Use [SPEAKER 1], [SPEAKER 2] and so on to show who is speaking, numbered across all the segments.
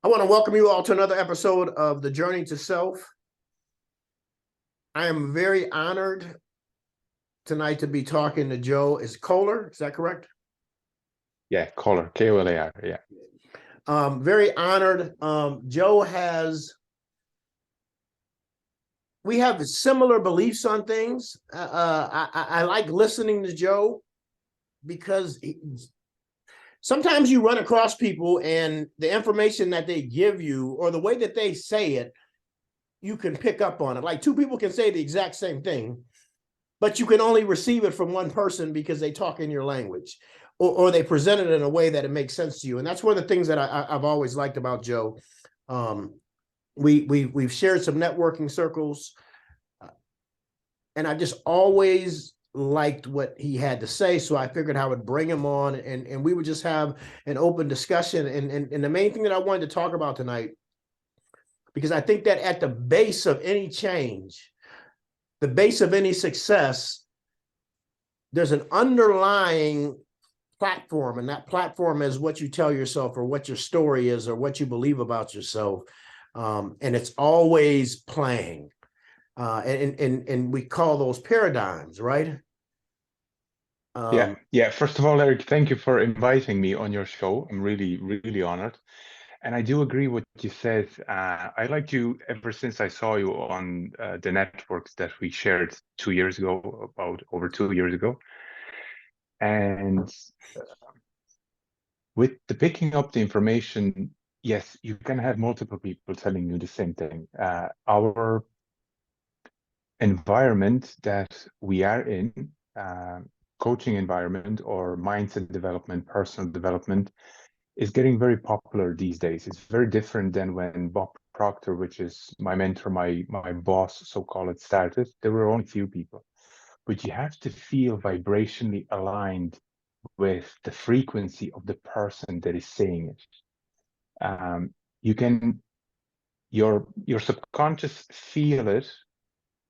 [SPEAKER 1] I want to welcome you all to another episode of The Journey to Self. I am very honored tonight to be talking to Joe. Is Kohler, is that correct?
[SPEAKER 2] Yeah, Kohler, K-O-L-A-R, yeah.
[SPEAKER 1] Very honored. We have similar beliefs on things. I like listening to Joe because sometimes you run across people and the information that they give you or the way that they say it, you can pick up on it. Like two people can say the exact same thing, but you can only receive it from one person because they talk in your language or they present it in a way that it makes sense to you. And that's one of the things that I've always liked about Joe. We've shared some networking circles, and I just always liked what he had to say. So I figured I would bring him on and we would just have an open discussion. And the main thing that I wanted to talk about tonight, because I think that at the base of any change, the base of any success, there's an underlying platform, and that platform is what you tell yourself or what your story is or what you believe about yourself. And it's always playing. And we call those paradigms, right?
[SPEAKER 2] Yeah. First of all, Eric, thank you for inviting me on your show. I'm really, really honored. And I do agree what you said. I liked you ever since I saw you on the networks that we shared 2 years ago, about over 2 years ago. And with the picking up the information, yes, you can have multiple people telling you the same thing. Our environment that we are in, coaching environment or mindset development, personal development, is getting very popular these days. It's very different than when Bob Proctor, which is my mentor, my boss, so-called, started. There were only few people. But you have to feel vibrationally aligned with the frequency of the person that is saying it. You can, your subconscious feel it,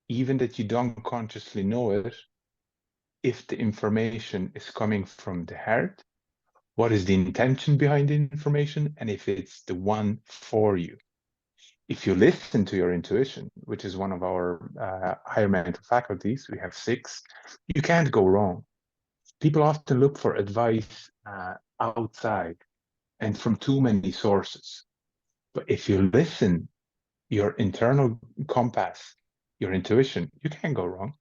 [SPEAKER 2] even that you don't consciously know it, if the information is coming from the heart, what is the intention behind the information, and if it's the one for you. If you listen to your intuition, which is one of our higher mental faculties, we have 6, you can't go wrong. People often look for advice outside and from too many sources. But if you listen, your internal compass, your intuition, you can't go wrong.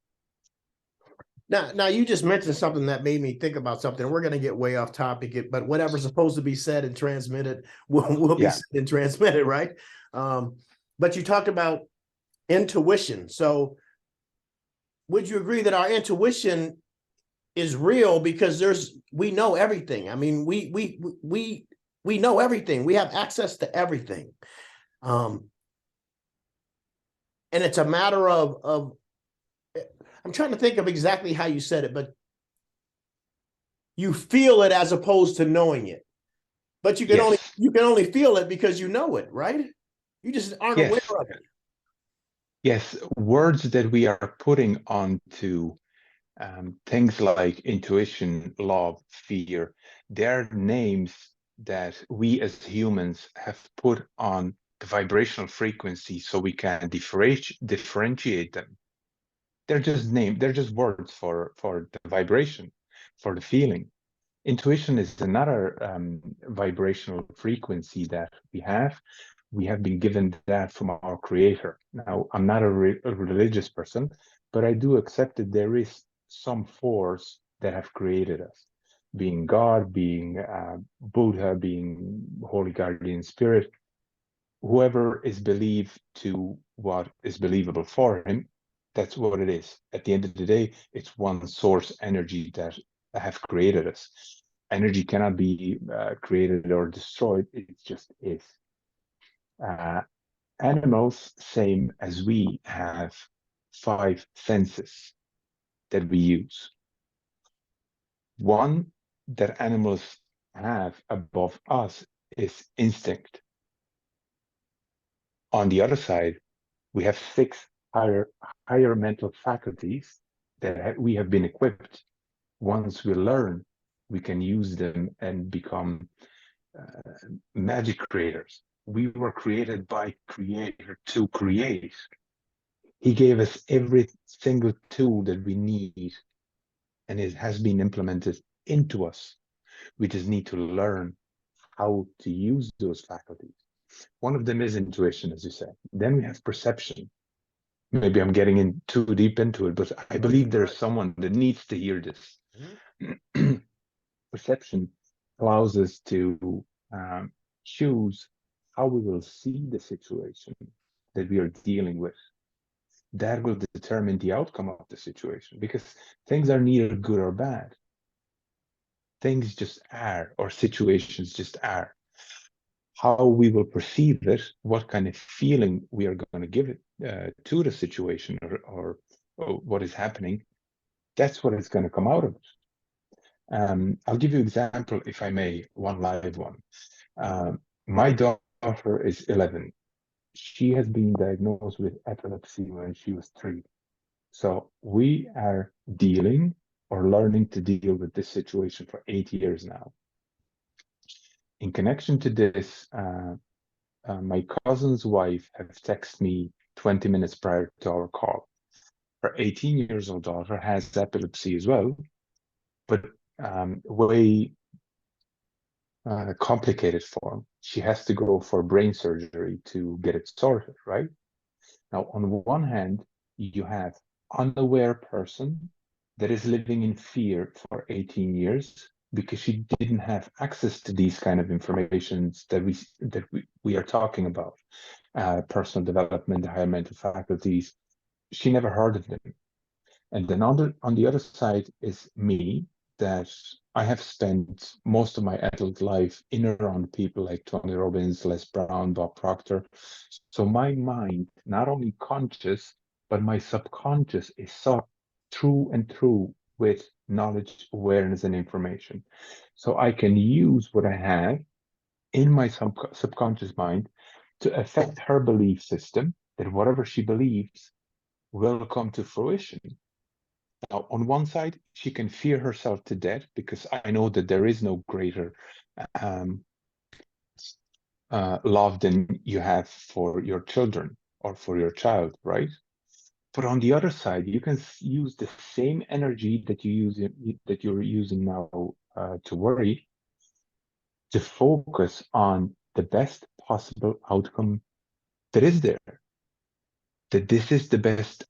[SPEAKER 1] Now you just mentioned something that made me think about something. We're going to get way off topic, but whatever's supposed to be said and transmitted will be said and transmitted, right? But you talked about intuition. So would you agree that our intuition is real because we know everything? I mean, we know everything. We have access to everything. And it's a matter of I'm trying to think of exactly how you said it, but you feel it as opposed to knowing it. But you can only feel it because you know it, right? You just aren't aware of it.
[SPEAKER 2] Yes, words that we are putting onto things like intuition, love, fear, they're names that we as humans have put on the vibrational frequency so we can differentiate them. They're just names, they're just words for the vibration, for the feeling. Intuition is another vibrational frequency that we have. We have been given that from our creator. Now, I'm not a religious person, but I do accept that there is some force that have created us, being God, being Buddha, being Holy Guardian Spirit, whoever is believed to what is believable for him, that's what it is. At the end of the day, it's one source energy that have created us. Energy cannot be created or destroyed, it just is. Animals, same as we, have 5 senses that we use. One that animals have above us is instinct. On the other side, we have 6 higher mental faculties that we have been equipped. Once we learn, we can use them and become magic creators. we were created by Creator to create. He gave us every single tool that we need, and it has been implemented into us. We just need to learn how to use those faculties. One of them is intuition, as you said. Then we have perception. Maybe I'm getting in too deep into it, but I believe there's someone that needs to hear this. Mm-hmm. Perception allows us to choose how we will see the situation that we are dealing with. That will determine the outcome of the situation, because things are neither good or bad. Things just are, or situations just are. How we will perceive it, what kind of feeling we are going to give it to the situation, or what is happening, that's what is going to come out of it. I'll give you an example, if I may, one live one. My daughter is 11. She has been diagnosed with epilepsy when she was 3. So we are dealing or learning to deal with this situation for 8 years now. In connection to this, my cousin's wife have texted me 20 minutes prior to our call. Her 18-year-old daughter has epilepsy as well, but way complicated form. She has to go for brain surgery to get it sorted, right? Now, on one hand, you have unaware person that is living in fear for 18 years because she didn't have access to these kind of informations that we are talking about, personal development, higher mental faculties. She never heard of them. And then on the other side is me, that I have spent most of my adult life in and around people like Tony Robbins, Les Brown, Bob Proctor. So my mind, not only conscious, but my subconscious is so through and through with knowledge, awareness, and information. So I can use what I have in my subconscious mind to affect her belief system, that whatever she believes will come to fruition. Now, on one side, she can fear herself to death because I know that there is no greater love than you have for your children or for your child, right? But on the other side, you can use the same energy that you're using now to worry, to focus on the best possible outcome that is there. That this is the best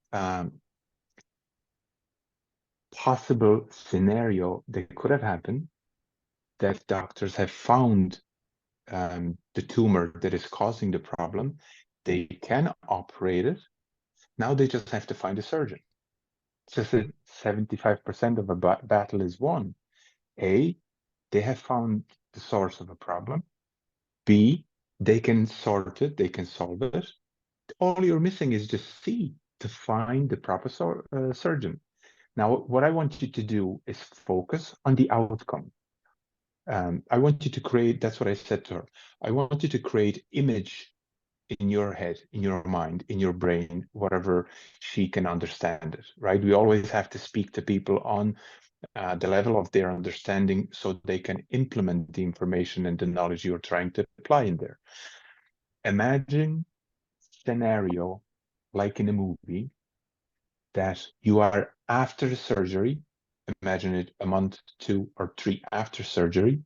[SPEAKER 2] possible scenario that could have happened, that doctors have found the tumor that is causing the problem. They can operate it. Now they just have to find a surgeon. Just that 75% of a battle is won. A, they have found the source of a problem. B, they can sort it, they can solve it. All you're missing is just C, to find the proper surgeon. Now, what I want you to do is focus on the outcome. I want you to create, that's what I said to her. I want you to create image in your head, in your mind, in your brain, whatever she can understand it, right? We always have to speak to people on the level of their understanding so they can implement the information and the knowledge you're trying to apply in there. Imagine scenario like in a movie, that you are after the surgery. Imagine it a month, 2 or 3 after surgery.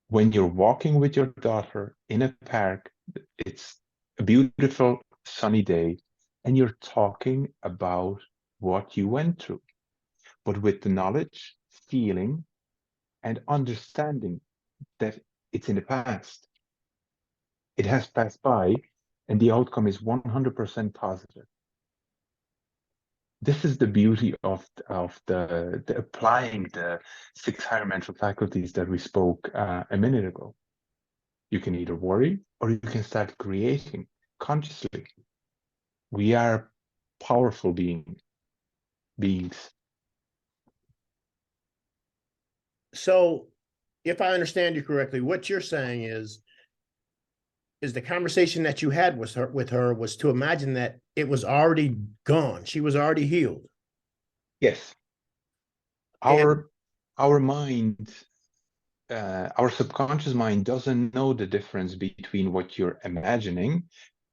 [SPEAKER 2] When you're walking with your daughter in a park, it's a beautiful sunny day, and you're talking about what you went through, but with the knowledge, feeling, and understanding that it's in the past. It has passed by, and the outcome is 100% positive. This is the beauty of the applying the 6 higher mental faculties that we spoke a minute ago. You can either worry or you can start creating consciously. We are powerful beings.
[SPEAKER 1] So, if I understand you correctly, what you're saying is the conversation that you had with her was to imagine that it was already gone. She was already healed.
[SPEAKER 2] Yes. Our mind our subconscious mind doesn't know the difference between what you're imagining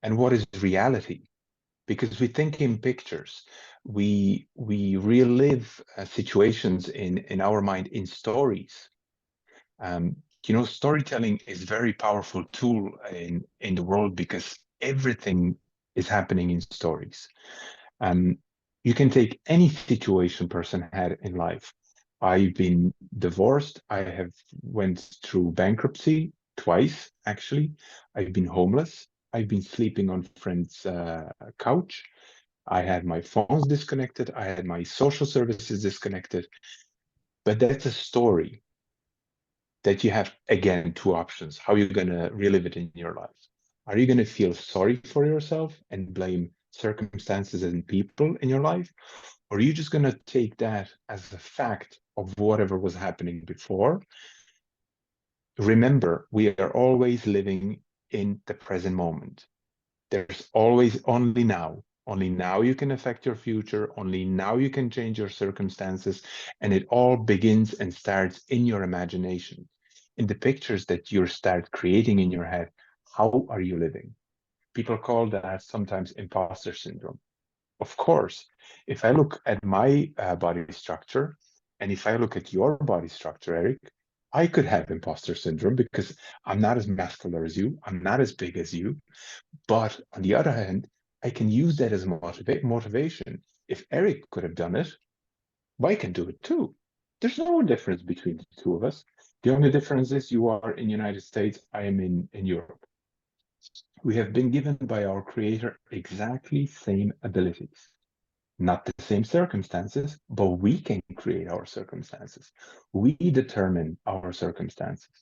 [SPEAKER 2] and what is reality, because we think in pictures. We relive situations in our mind in stories. Um, Storytelling is a very powerful tool in the world because everything is happening in stories. Um, you can take any situation person had in life. I've been divorced. I have went through bankruptcy twice, actually. I've been homeless. I've been sleeping on friends' couch. I had my phones disconnected. I had my social services disconnected. But that's a story that you have, again, two options. How are you going to relive it in your life? Are you going to feel sorry for yourself and blame circumstances and people in your life? Or are you just going to take that as a fact of whatever was happening before? Remember, we are always living in the present moment. There's always only now. Only now you can affect your future. Only now you can change your circumstances. And it all begins and starts in your imagination, in the pictures that you start creating in your head. How are you living? People call that sometimes imposter syndrome. Of course, if I look at my body structure, and if I look at your body structure, Eric, I could have imposter syndrome because I'm not as muscular as you, I'm not as big as you. But on the other hand, I can use that as motivation. If Eric could have done it, I can do it too. There's no difference between the two of us. The only difference is you are in the United States, I am in Europe. We have been given by our creator exactly same abilities. Not the same circumstances, but we can create our circumstances. We determine our circumstances.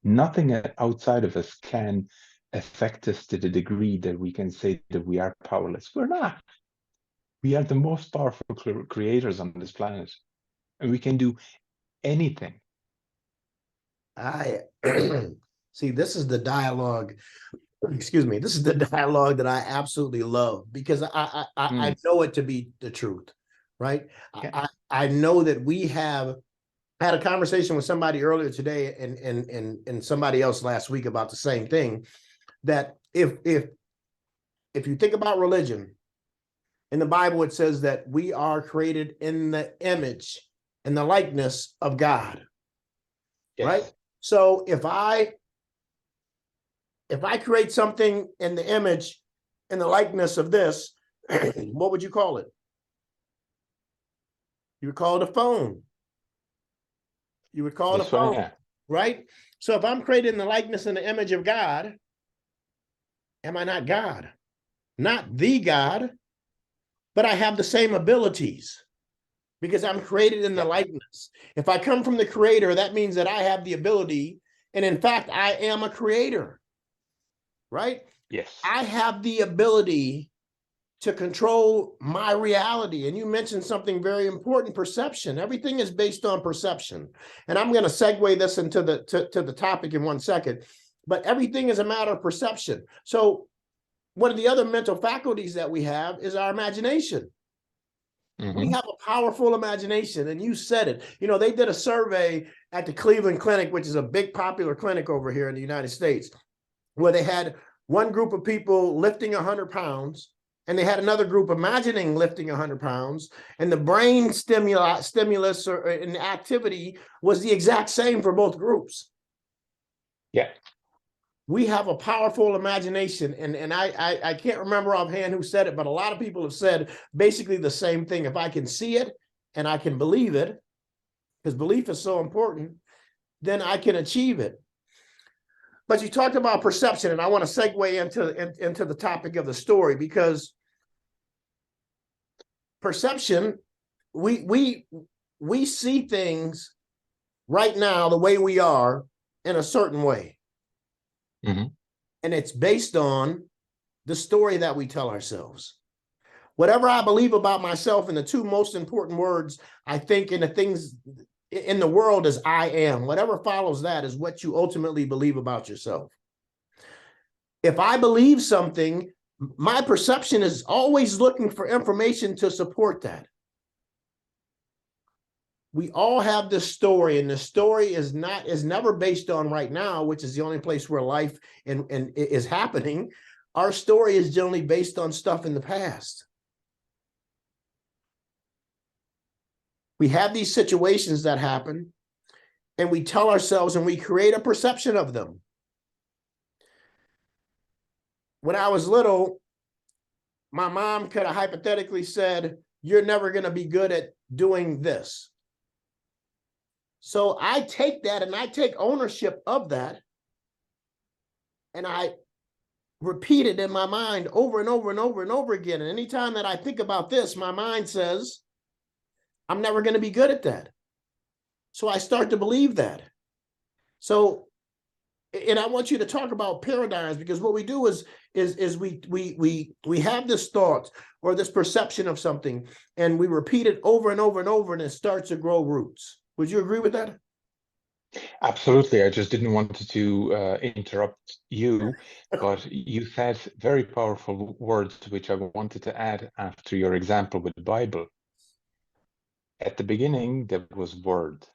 [SPEAKER 2] Nothing outside of us can affect us to the degree that we can say that we are powerless. We're not. We are the most powerful creators on this planet, and we can do anything.
[SPEAKER 1] I see, this is the dialogue. Excuse me. This is the dialogue that I absolutely love because I know it to be the truth, right?
[SPEAKER 2] Yeah.
[SPEAKER 1] I know that we have had a conversation with somebody earlier today and somebody else last week about the same thing. That if you think about religion, in the Bible it says that we are created in the image and the likeness of God,
[SPEAKER 2] Yes.
[SPEAKER 1] right? So if I create something in the image and the likeness of this, what would you call it? You would call it a phone. You would call it a
[SPEAKER 2] This one,
[SPEAKER 1] phone,
[SPEAKER 2] yeah.
[SPEAKER 1] right? So if I'm created in the likeness and the image of God, am I not God? Not the God, but I have the same abilities because I'm created in the likeness. If I come from the creator, that means that I have the ability. And in fact, I am a creator, right?
[SPEAKER 2] Yes.
[SPEAKER 1] I have the ability to control my reality. And you mentioned something very important, perception. Everything is based on perception. And I'm going to segue this into the topic in 1 second, but everything is a matter of perception. So one of the other mental faculties that we have is our imagination. We have a powerful imagination, and you said it. You know, they did a survey at the Cleveland Clinic, which is a big popular clinic over here in the United States, where they had one group of people lifting 100 pounds, and they had another group imagining lifting 100 pounds, and the brain stimulus or and activity was the exact same for both groups.
[SPEAKER 2] Yeah.
[SPEAKER 1] We have a powerful imagination, and I can't remember offhand who said it, but a lot of people have said basically the same thing. If I can see it and I can believe it, because belief is so important, then I can achieve it. But you talked about perception, and I want to segue into the topic of the story, because perception, we see things right now the way we are in a certain way. And it's based on the story that we tell ourselves. Whatever I believe about myself, and the two most important words I think in the things in the world is I am. Whatever follows that is what you ultimately believe about yourself. If I believe something, my perception is always looking for information to support that. we all have this story, and the story is never based on right now, which is the only place where life and is happening. Our story is generally based on stuff in the past. We have these situations that happen, and we tell ourselves and we create a perception of them. When I was little, my mom could have hypothetically said, "You're never going to be good at doing this." So I take that and I take ownership of that, and I repeat it in my mind over and over and over and over again. And anytime that I think about this, my mind says, I'm never going to be good at that. So I start to believe that. So, and I want you to talk about paradigms, because what we do is we have this thought or this perception of something, and we repeat it over and over and over, and it starts to grow roots. Would you agree with that?
[SPEAKER 2] Absolutely. I just didn't want to interrupt you, but you said very powerful words, which I wanted to add after your example with the Bible. At the beginning, there was word.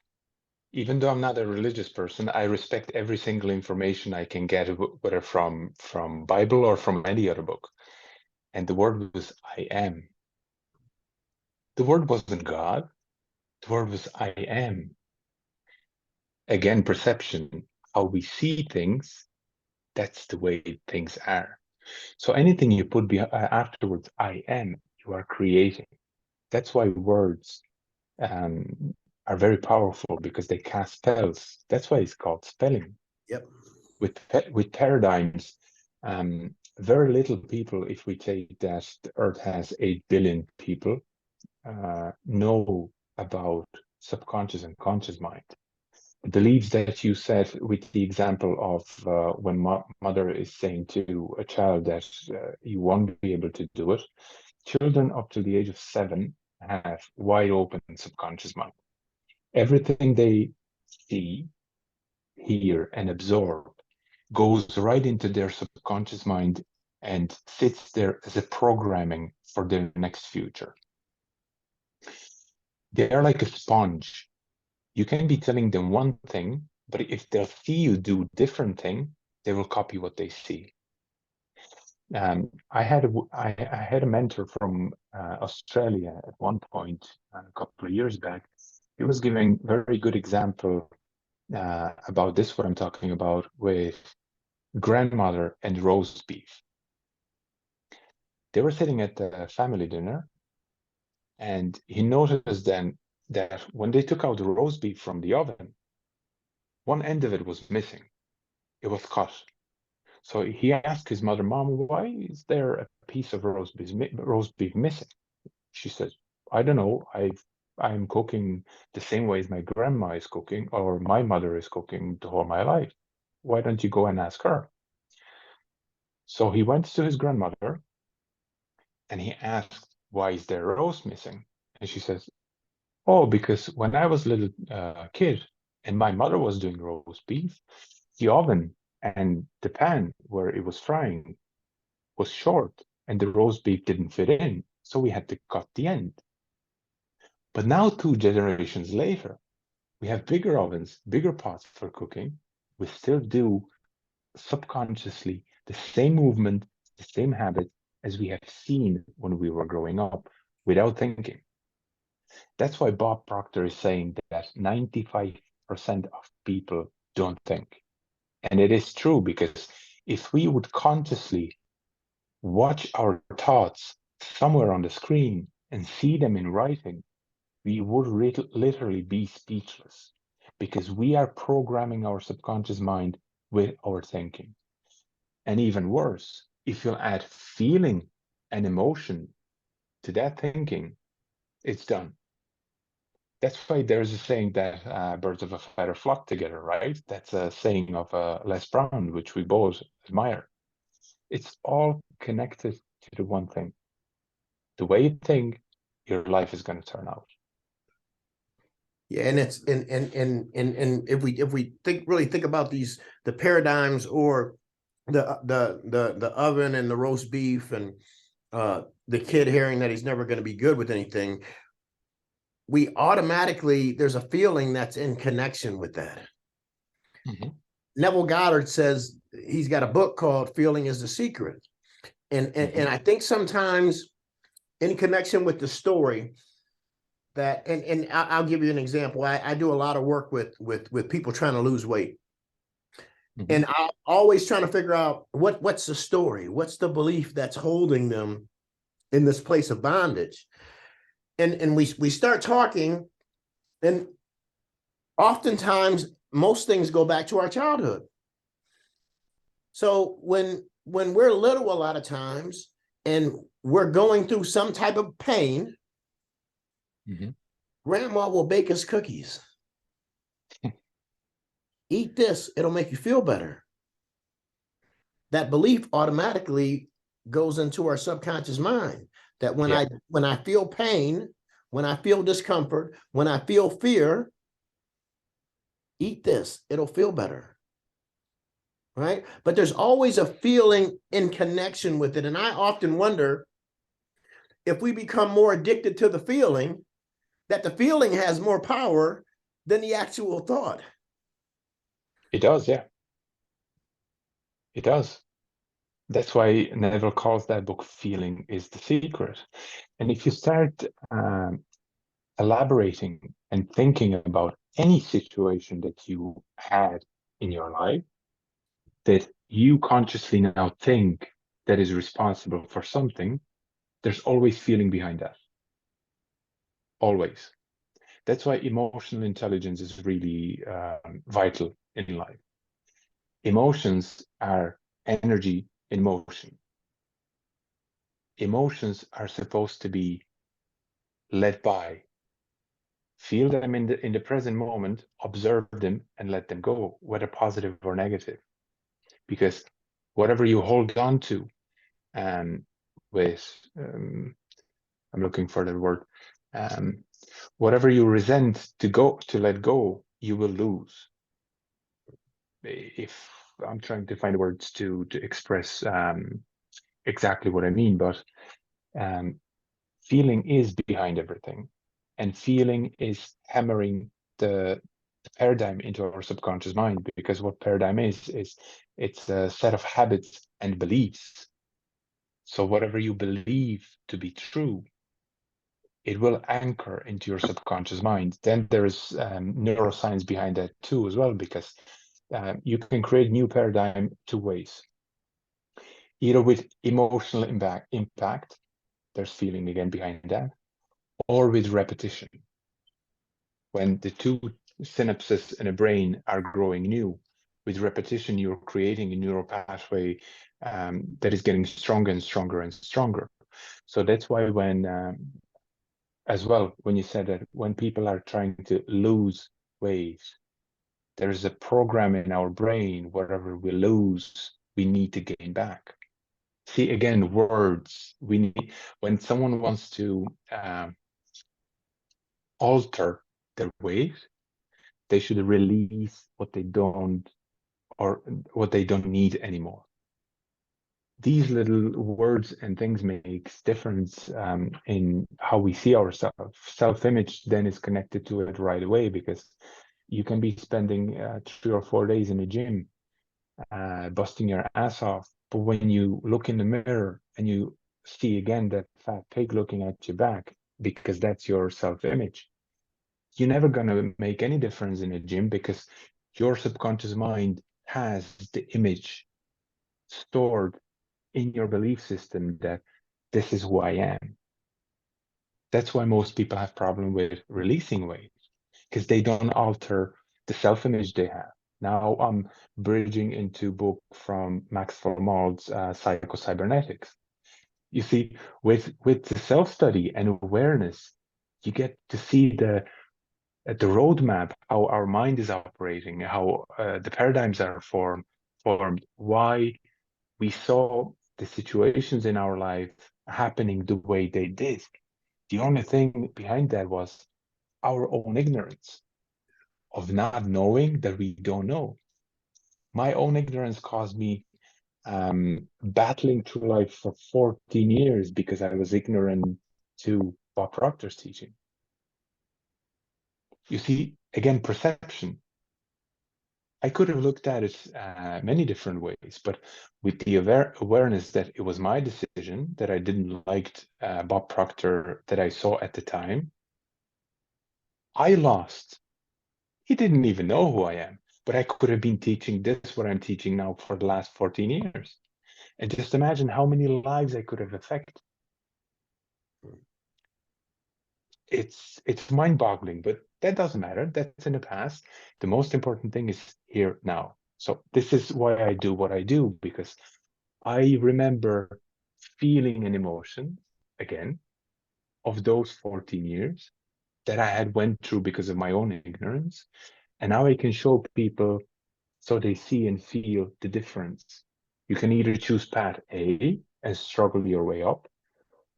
[SPEAKER 2] Even though I'm not a religious person, I respect every single information I can get, whether from Bible or from any other book. And the word was I am. The word wasn't God. The word was I am. Again, perception, how we see things, that's the way things are. So anything you put afterwards, I am, you are creating. That's why words are very powerful, because they cast spells. That's why it's called spelling.
[SPEAKER 1] Yep.
[SPEAKER 2] With paradigms, very little people, if we take that the Earth has 8 billion people, know about subconscious and conscious mind. The beliefs that you said with the example of when mother is saying to a child that you won't be able to do it, children up to the age of 7 have wide open subconscious mind. Everything they see, hear, and absorb goes right into their subconscious mind and sits there as a programming for their next future. They're like a sponge. You can be telling them one thing, but if they'll see you do different thing, they will copy what they see. I had a mentor from Australia at one point a couple of years back. He was giving very good example about this, what I'm talking about, with grandmother and roast beef. They were sitting at the family dinner, and he noticed then that when they took out the roast beef from the oven, one end of it was missing. It was cut. So he asked his mother, "Mom, why is there a piece of roast beef missing?" She says, "I don't know. I'm cooking the same way as my grandma is cooking, or my mother is cooking the whole my life. Why don't you go and ask her?" So he went to his grandmother and he asked, "Why is there roast missing?" And she says, "Oh, because when I was a little kid and my mother was doing roast beef, the oven and the pan where it was frying was short and the roast beef didn't fit in, so we had to cut the end. But now 2 generations later, we have bigger ovens, bigger pots for cooking. We still do subconsciously the same movement, the same habit as we have seen when we were growing up without thinking." That's why Bob Proctor is saying that 95% of people don't think. And it is true, because if we would consciously watch our thoughts somewhere on the screen and see them in writing, we would literally be speechless, because we are programming our subconscious mind with our thinking. And even worse, if you'll add feeling and emotion to that thinking, it's done. That's why there's a saying that birds of a feather flock together, right? That's a saying of Les Brown, which we both admire. It's all connected to the one thing. The way you think, your life is going to turn out.
[SPEAKER 1] Yeah, and it's and if we think about the paradigms, or the oven and the roast beef, and the kid hearing that he's never going to be good with anything, we automatically, there's a feeling that's in connection with that.
[SPEAKER 2] Mm-hmm.
[SPEAKER 1] Neville Goddard says he's got a book called Feeling is the Secret. And I think sometimes in connection with the story that, and I'll give you an example. I do a lot of work with people trying to lose weight.
[SPEAKER 2] Mm-hmm.
[SPEAKER 1] And I'm always trying to figure out what's the story, what's the belief that's holding them in this place of bondage. And we start talking, and oftentimes most things go back to our childhood. So when we're little, a lot of times, and we're going through some type of pain,
[SPEAKER 2] Mm-hmm.
[SPEAKER 1] grandma will bake us cookies. Eat this, it'll make you feel better. That belief automatically goes into our subconscious mind that when I feel pain, when I feel discomfort, when I feel fear, eat this, it'll feel better. Right? But there's always a feeling in connection with it. And I often wonder if we become more addicted to the feeling, that the feeling has more power than the actual thought.
[SPEAKER 2] It does, yeah. It does. That's why Neville calls that book Feeling is the Secret. And if you start elaborating and thinking about any situation that you had in your life that you consciously now think that is responsible for something, there's always feeling behind that. Always. That's why emotional intelligence is really vital in life. Emotions are energy in motion. Emotions are supposed to be led by. Feel them in the present moment, observe them, and let them go, whether positive or negative. Because whatever you hold on to, with I'm looking for the word, whatever you resent to let go, you will lose. If I'm trying to find words to express exactly what I mean, but feeling is behind everything, and feeling is hammering the paradigm into our subconscious mind, because what paradigm is it's a set of habits and beliefs. So whatever you believe to be true, it will anchor into your subconscious mind. Then there's neuroscience behind that too as well, because you can create new paradigm two ways. Either with emotional impact, there's feeling again behind that, or with repetition. When the two synapses in a brain are growing new, with repetition, you're creating a neural pathway that is getting stronger and stronger and stronger. So that's why when, as well, when you said that when people are trying to lose weight, there's a program in our brain, whatever we lose, we need to gain back. See, again, words. We need, when someone wants to alter their weight, they should release what they don't, or what they don't need anymore. These little words and things makes difference in how we see ourselves. Self-image then is connected to it right away, because you can be spending 3 or 4 days in the gym, busting your ass off, but when you look in the mirror and you see again that fat pig looking at your back, because that's your self-image, you're never going to make any difference in a gym, because your subconscious mind has the image stored in your belief system that this is who I am. That's why most people have problem with releasing weight, because they don't alter the self-image they have. Now I'm bridging into book from Max Formal's Psycho-Cybernetics. You see, with the self-study and awareness, you get to see the roadmap, how our mind is operating, how the paradigms are formed, why we saw the situations in our life happening the way they did. The only thing behind that was our own ignorance of not knowing that we don't know. My own ignorance caused me battling through life for 14 years because I was ignorant to Bob Proctor's teaching. You see, again, perception. I could have looked at it many different ways, but with the awareness that it was my decision, that I didn't like Bob Proctor that I saw at the time, I lost. He didn't even know who I am, but I could have been teaching this, what I'm teaching now for the last 14 years. And just imagine how many lives I could have affected. It's mind-boggling, but that doesn't matter. That's in the past. The most important thing is here now. So this is why I do what I do, because I remember feeling an emotion again of those 14 years that I had went through because of my own ignorance. And now I can show people so they see and feel the difference. You can either choose path A and struggle your way up,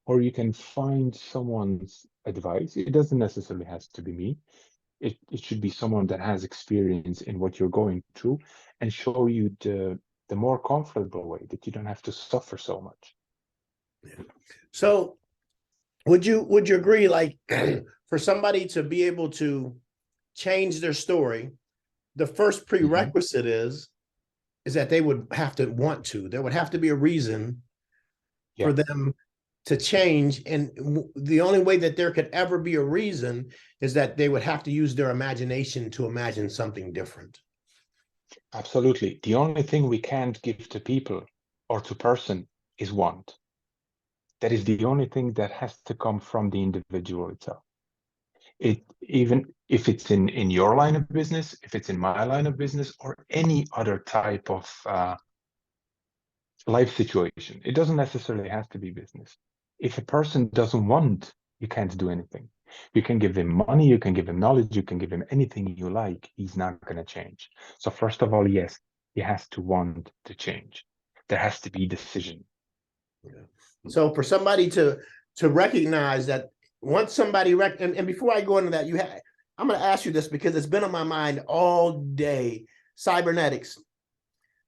[SPEAKER 2] or you can find someone's advice. It doesn't necessarily have to be me. It should be someone that has experience in what you're going through and show you the more comfortable way that you don't have to suffer so much.
[SPEAKER 1] So would you agree, like, for somebody to be able to change their story, the first prerequisite is that they would have to want to. There would have to be a reason for
[SPEAKER 2] Yes,
[SPEAKER 1] them to change. And the only way that there could ever be a reason is that they would have to use their imagination to imagine something different.
[SPEAKER 2] absolutely. The only thing we can't give to people or to person is want. That is the only thing that has to come from the individual itself. It even if it's in your line of business, if it's in my line of business, or any other type of life situation, it doesn't necessarily have to be business. If a person doesn't want, you can't do anything. You can give him money, you can give him knowledge, you can give him anything you like. He's not going to change. So first of all, yes, he has to want to change. There has to be decision.
[SPEAKER 1] So for somebody to recognize that, once somebody and before I go into that, I'm going to ask you this because it's been on my mind all day. Cybernetics.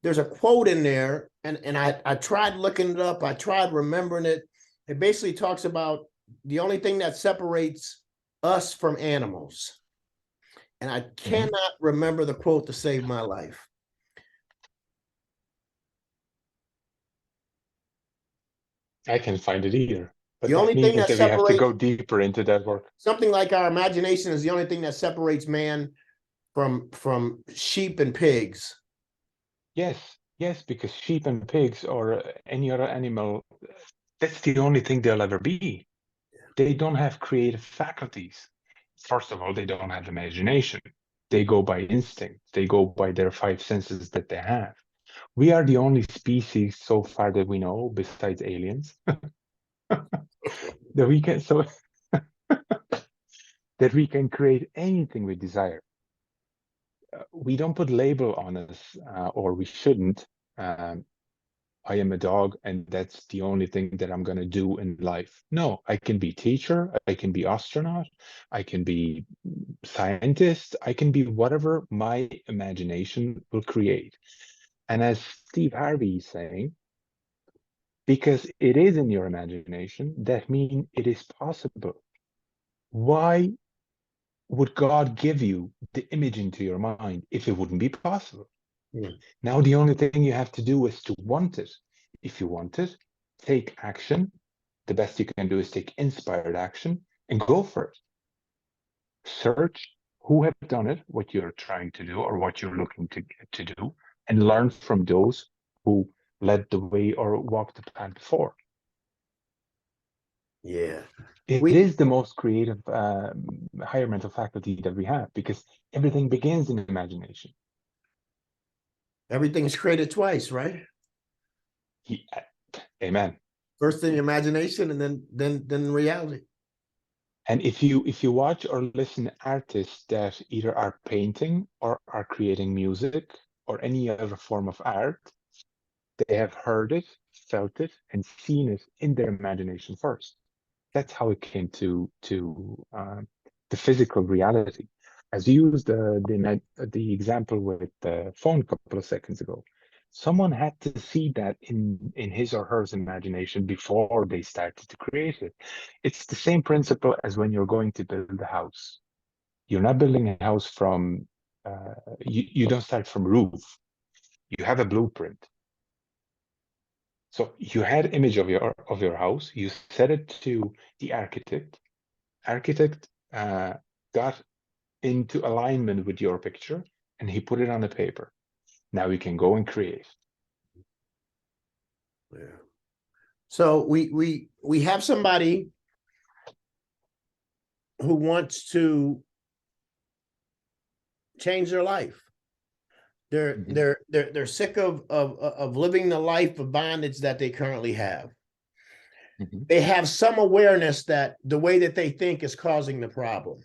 [SPEAKER 1] There's a quote in there, and I tried looking it up. I tried remembering it. It basically talks about the only thing that separates us from animals. And I
[SPEAKER 2] Mhm.
[SPEAKER 1] cannot remember the quote to save my life.
[SPEAKER 2] I can't find it either. But
[SPEAKER 1] The
[SPEAKER 2] that
[SPEAKER 1] only thing
[SPEAKER 2] means
[SPEAKER 1] that
[SPEAKER 2] that we have to
[SPEAKER 1] separates
[SPEAKER 2] go deeper into that work.
[SPEAKER 1] something like our imagination is the only thing that separates man from sheep and pigs.
[SPEAKER 2] Yes, yes, because sheep and pigs or any other animal, that's the only thing they'll ever be. They don't have creative faculties. First of all, they don't have imagination. They go by instinct. They go by their five senses that they have. We are the only species so far that we know, besides aliens, that we can so that we can create anything we desire. We don't put label on us, or we shouldn't. Um, I am a dog, and that's the only thing that I'm going to do in life. No, I can be teacher, I can be astronaut, I can be scientist, I can be whatever my imagination will create. And as Steve Harvey is saying, because it is in your imagination, that means it is possible. Why would God give you the image into your mind if it wouldn't be possible?
[SPEAKER 1] Hmm.
[SPEAKER 2] Now, the only thing you have to do is to want it. If you want it, take action. The best you can do is take inspired action and go for it. Search who have done it, what you're trying to do, or what you're looking to do, and learn from those who led the way or walked the path before.
[SPEAKER 1] Yeah.
[SPEAKER 2] It
[SPEAKER 1] We
[SPEAKER 2] is the most creative higher mental faculty that we have because everything begins in imagination.
[SPEAKER 1] Everything is created twice, right?
[SPEAKER 2] He, amen.
[SPEAKER 1] First in your imagination, and then reality.
[SPEAKER 2] And if you watch or listen to artists that either are painting or are creating music or any other form of art, they have heard it, felt it, and seen it in their imagination first. That's how it came to the physical reality. As you used the example with the phone a couple of seconds ago, someone had to see that in his or her imagination before they started to create it. It's the same principle as when you're going to build a house. You're not building a house from, you don't start from roof. You have a blueprint. So you had image of your house. You set it to the architect. Architect got into alignment with your picture, and he put it on the paper. Now we can go and create.
[SPEAKER 1] Yeah. So we have somebody who wants to change their life. They're sick of living the life of bondage that they currently have. They have some awareness that the way that they think is causing the problem.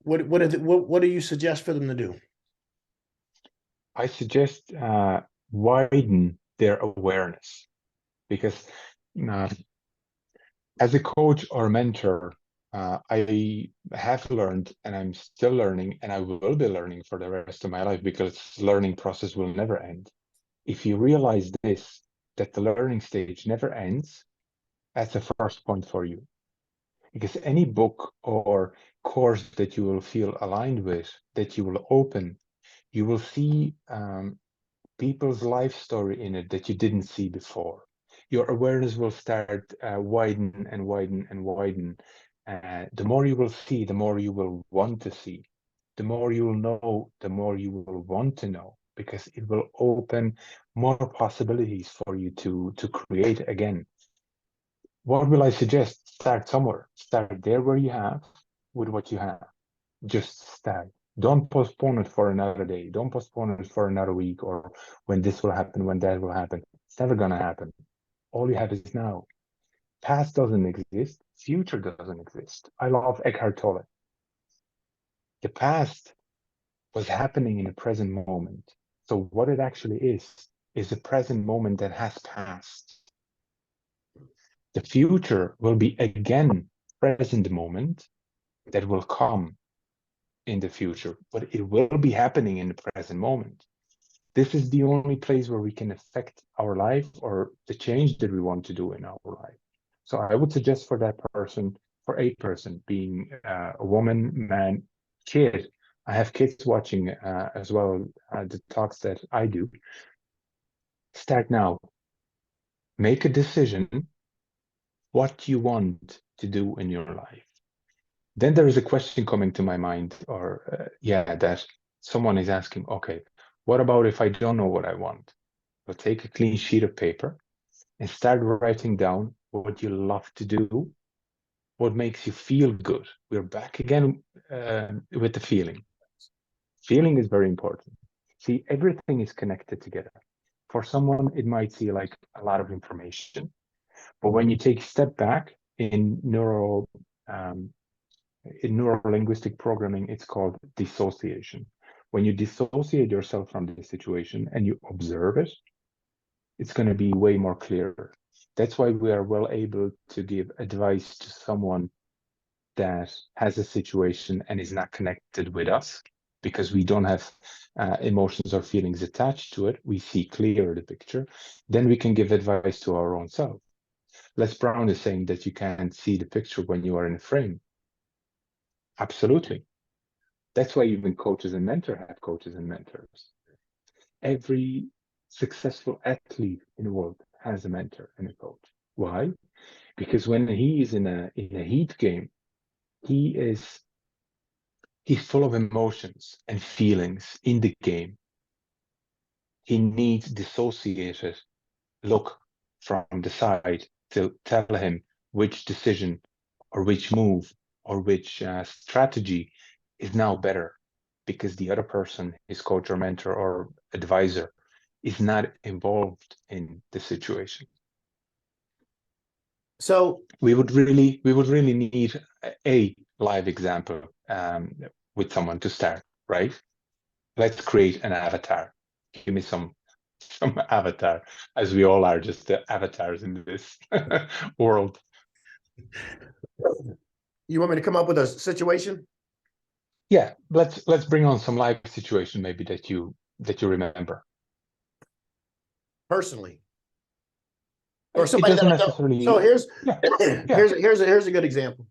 [SPEAKER 1] What do you suggest for them to do?
[SPEAKER 2] I suggest widen their awareness, because as a coach or mentor, I have learned, and I'm still learning, and I will be learning for the rest of my life, because learning process will never end. If you realize this, that the learning stage never ends, that's the first point for you. Because any book or course that you will feel aligned with, that you will open, you will see people's life story in it that you didn't see before. Your awareness will start widen and widen and widen. The more you will see, the more you will want to see. The more you will know, the more you will want to know, because it will open more possibilities for you to create again. What will I suggest? Start somewhere. Start there where you have, with what you have. Just start. Don't postpone it for another day. Don't postpone it for another week, or when this will happen, when that will happen. It's never going to happen. All you have is now. Past doesn't exist. Future doesn't exist. I love Eckhart Tolle. The past was happening in the present moment. So what it actually is a present moment that has passed. The future will be again present moment that will come in the future, but it will be happening in the present moment. This is the only place where we can affect our life or the change that we want to do in our life. So I would suggest for that person, for a person, being a woman, man, kid. I have kids watching as well, the talks that I do. Start now. Make a decision what you want to do in your life. Then there is a question coming to my mind, or that someone is asking, okay, what about if I don't know what I want? Well, take a clean sheet of paper and start writing down what you love to do, what makes you feel good. We're back again with the feeling. Feeling is very important. See, everything is connected together. For someone, it might seem like a lot of information, but when you take a step back in neuro-linguistic programming, it's called dissociation. When you dissociate yourself from the situation and you observe it, it's going to be way more clearer. That's why we are well able to give advice to someone that has a situation and is not connected with us, because we don't have emotions or feelings attached to it. We see clearer the picture. Then we can give advice to our own self. Les Brown is saying that you can't see the picture when you are in a frame. Absolutely. That's why even coaches and mentors have coaches and mentors. Every successful athlete in the world has a mentor and a coach. Why? Because when he is in a heat game, he's full of emotions and feelings in the game. He needs dissociated look from the side to tell him which decision or which move or which strategy is now better, because the other person, his coach or mentor or advisor, is not involved in the situation.
[SPEAKER 1] So
[SPEAKER 2] we would really need a live example with someone to start, right? Let's create an avatar. Give me some avatar, as we all are just the avatars in this world.
[SPEAKER 1] you want me to come up with a situation?
[SPEAKER 2] Yeah, let's bring on some live situation maybe that you remember.
[SPEAKER 1] Personally. Or
[SPEAKER 2] It
[SPEAKER 1] somebody that
[SPEAKER 2] doesn't
[SPEAKER 1] I know.
[SPEAKER 2] necessarily.
[SPEAKER 1] So here's
[SPEAKER 2] Yeah.
[SPEAKER 1] here's a good example.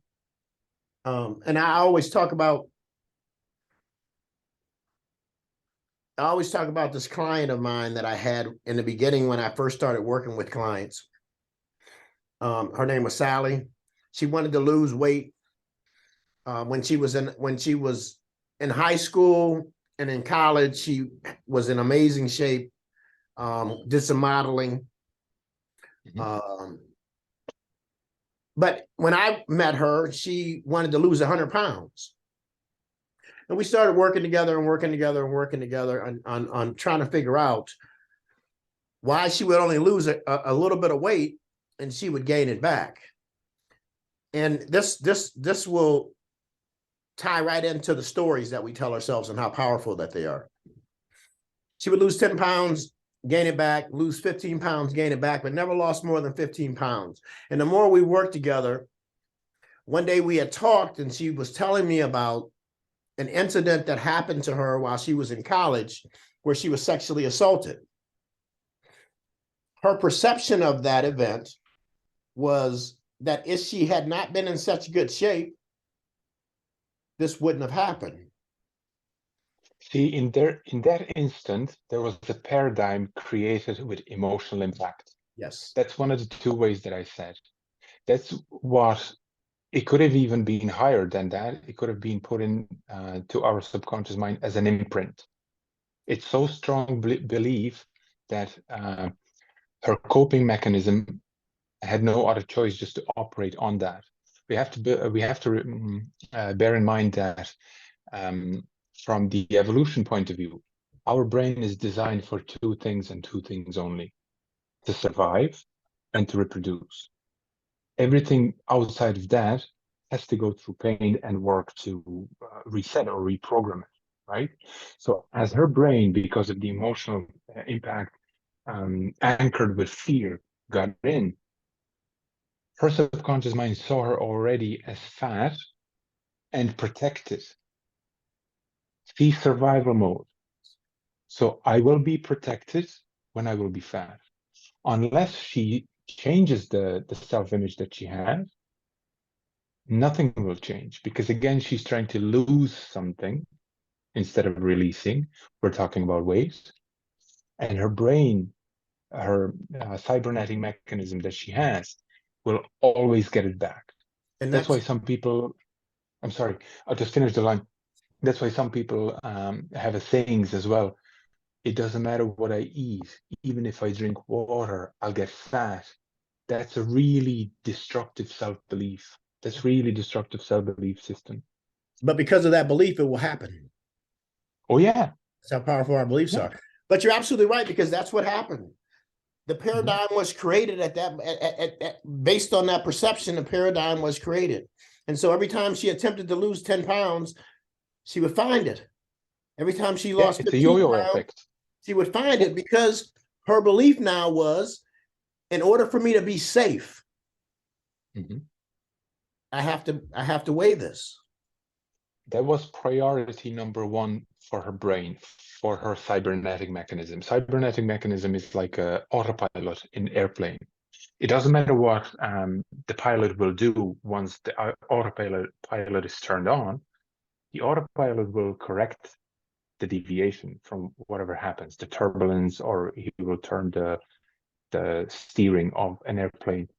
[SPEAKER 1] And I always talk about this client of mine that I had in the beginning when I first started working with clients. Her name was Sally. She wanted to lose weight when she was in high school and in college. She was in amazing shape. Did some modeling.
[SPEAKER 2] Mhm.
[SPEAKER 1] But when I met her, she wanted to lose 100 pounds. And we started working together and working together and working together on trying to figure out why she would only lose a little bit of weight and she would gain it back. And this will tie right into the stories that we tell ourselves and how powerful that they are. She would lose 10 pounds, gain it back, lose 15 pounds, gain it back, but never lost more than 15 pounds. And the more we worked together, one day we had talked and she was telling me about an incident that happened to her while she was in college where she was sexually assaulted. Her perception of that event was that if she had not been in such good shape, this wouldn't have happened.
[SPEAKER 2] See, in that instant, there was a paradigm created with emotional impact.
[SPEAKER 1] Yes.
[SPEAKER 2] That's one of the two ways that I said. That's what it could have even been higher than that. It could have been put in to our subconscious mind as an imprint. It's so strong belief that her coping mechanism had no other choice just to operate on that. We have to bear in mind that from the evolution point of view, our brain is designed for two things and two things only: to survive and to reproduce. Everything outside of that has to go through pain and work to reset or reprogram it, right? So as her brain, because of the emotional impact, anchored with fear, got in, her subconscious mind saw her already as fat and protected. See survival mode. So I will be protected when I will be fat. Unless she changes the self-image that she has, nothing will change, because again, she's trying to lose something instead of releasing. We're talking about weight. And her brain, her cybernetic mechanism that she has, will always get it back.
[SPEAKER 1] And
[SPEAKER 2] That's why
[SPEAKER 1] that's,
[SPEAKER 2] some people, I'm sorry, I'll just finish the line. That's why some people have a sayings as well. It doesn't matter what I eat, even if I drink water, I'll get fat. That's a really destructive self-belief. That's really destructive self-belief system.
[SPEAKER 1] but because of that belief, it will happen.
[SPEAKER 2] Oh yeah,
[SPEAKER 1] That's how powerful our beliefs
[SPEAKER 2] yeah.
[SPEAKER 1] are. But you're absolutely right, because that's what happened. The
[SPEAKER 2] Mhm.
[SPEAKER 1] paradigm was created based on that perception. The paradigm was created. And so every time she attempted to lose 10 pounds, she would find it. Every time she
[SPEAKER 2] Yeah,
[SPEAKER 1] lost
[SPEAKER 2] it's a
[SPEAKER 1] 15
[SPEAKER 2] yo-yo
[SPEAKER 1] pounds,
[SPEAKER 2] effect.
[SPEAKER 1] she would find
[SPEAKER 2] Yeah.
[SPEAKER 1] it, because her belief now was, in order for me to be safe,
[SPEAKER 2] Mhm.
[SPEAKER 1] I have to weigh this.
[SPEAKER 2] That was priority number one for her brain, for her cybernetic mechanism. Cybernetic mechanism is like a autopilot in airplane. It doesn't matter what the pilot will do once the pilot is turned on. The autopilot will correct the deviation from whatever happens, the turbulence, or he will turn the steering of an airplane.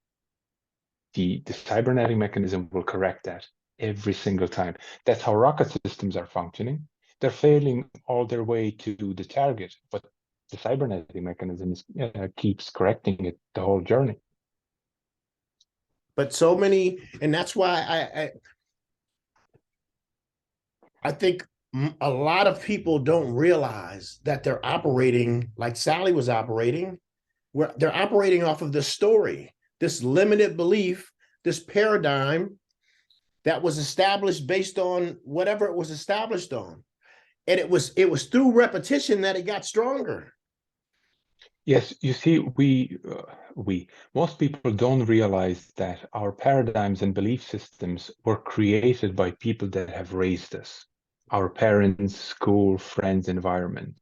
[SPEAKER 2] The cybernetic mechanism will correct that every single time. That's how rocket systems are functioning. They're failing all their way to the target, but the cybernetic mechanism keeps correcting it the whole journey.
[SPEAKER 1] But so many, and that's why I think a lot of people don't realize that they're operating like Sally was operating, where they're operating off of this story, this limited belief, this paradigm that was established based on whatever it was established on. And it was through repetition that it got stronger.
[SPEAKER 2] Yes, you see, most people don't realize that our paradigms and belief systems were created by people that have raised us, our parents, school, friends, environment.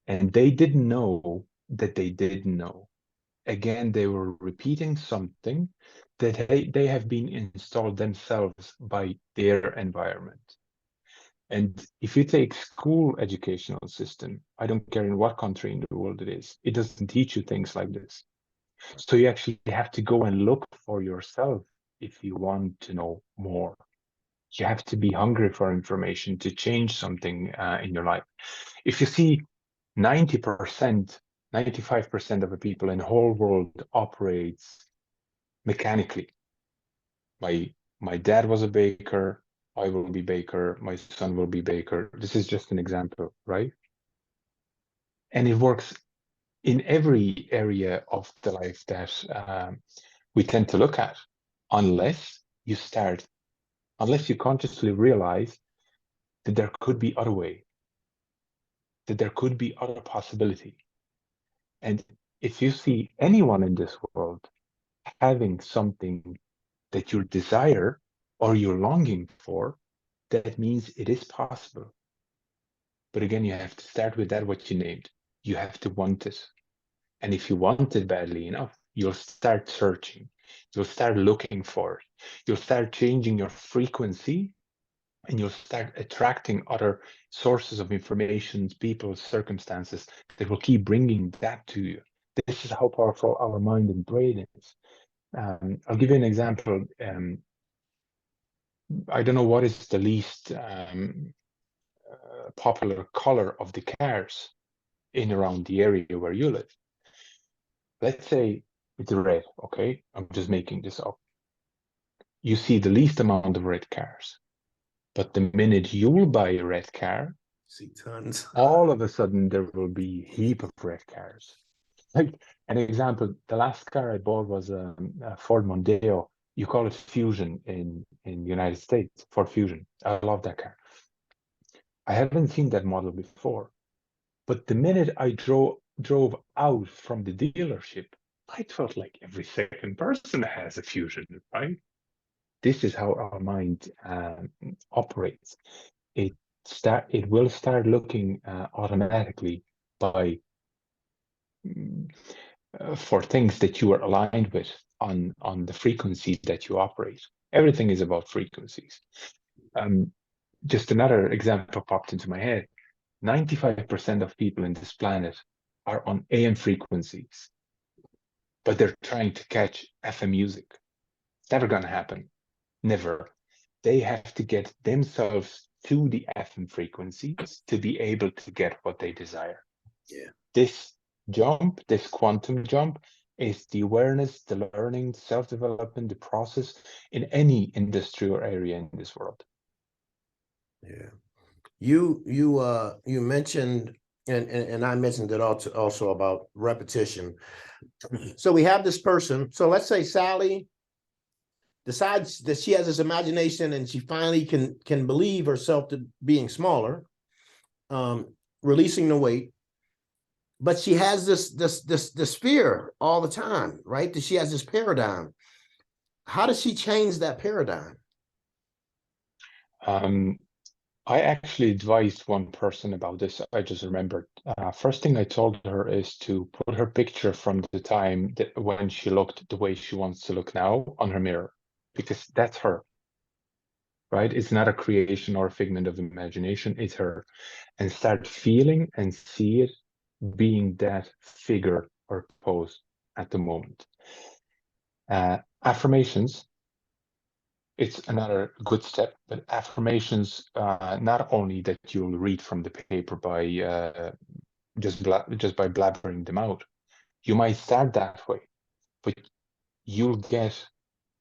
[SPEAKER 2] And they didn't know that they didn't know. again, they were repeating something that they have been installed themselves by their environment. And if you take school educational system, I don't care in what country in the world it is, it doesn't teach you things like this. So you actually have to go and look for yourself if you want to know more. You have to be hungry for information to change something in your life. If you see 90%, 95% of the people in the whole world operates mechanically. My dad was a baker, I will be baker, my son will be baker. This is just an example, right? And it works in every area of the life that we tend to look at, unless you start, unless you consciously realize that there could be other way, that there could be other possibility. And if you see anyone in this world having something that you desire or you're longing for, that means it is possible. But again, you have to start with that what you named. You have to want it. And if you want it badly enough, you'll start searching. You'll start looking for it. You'll start changing your frequency and you'll start attracting other sources of information, people, circumstances that will keep bringing that to you. This is how powerful our mind and brain is. I'll give you an example. I don't know what is the least popular color of the cars in around the area where you live. Let's say it's red, okay? I'm just making this up. You see the least amount of red cars, but the minute you'll buy a red car,
[SPEAKER 1] See tons.
[SPEAKER 2] all of a sudden there will be a heap of red cars. Like an example, the last car I bought was a Ford Mondeo. You call it Fusion in the United States, Ford Fusion. I love that car. I haven't seen that model before, but the minute I drove out from the dealership, I felt like every second person has a Fusion, right? This is how our mind operates. It will start looking automatically by for things that you are aligned with on the frequency that you operate. Everything is about frequencies. Just another example popped into my head. 95% of people in this planet are on AM frequencies, but they're trying to catch FM music. It's never going to happen. Never. They have to get themselves to the FM frequencies to be able to get what they desire.
[SPEAKER 1] Yeah.
[SPEAKER 2] This jump, this quantum jump, is the awareness, the learning, the self-development, the process in any industry or area in this world.
[SPEAKER 1] Yeah. You mentioned, and I mentioned it also about repetition. So we have this person. So let's say Sally decides that she has this imagination and she finally can believe herself to being smaller, releasing the weight. But she has this fear all the time, right? That she has this paradigm. How does she change that paradigm?
[SPEAKER 2] I actually advised one person about this. I just remembered. First thing I told her is to put her picture from the time that when she looked the way she wants to look now on her mirror, because that's her, right? It's not a creation or a figment of imagination. It's her, and start feeling and see it being that figure or pose at the moment. Affirmations. It's another good step, but affirmations, not only that you'll read from the paper by just by blabbering them out. You might start that way, but you'll get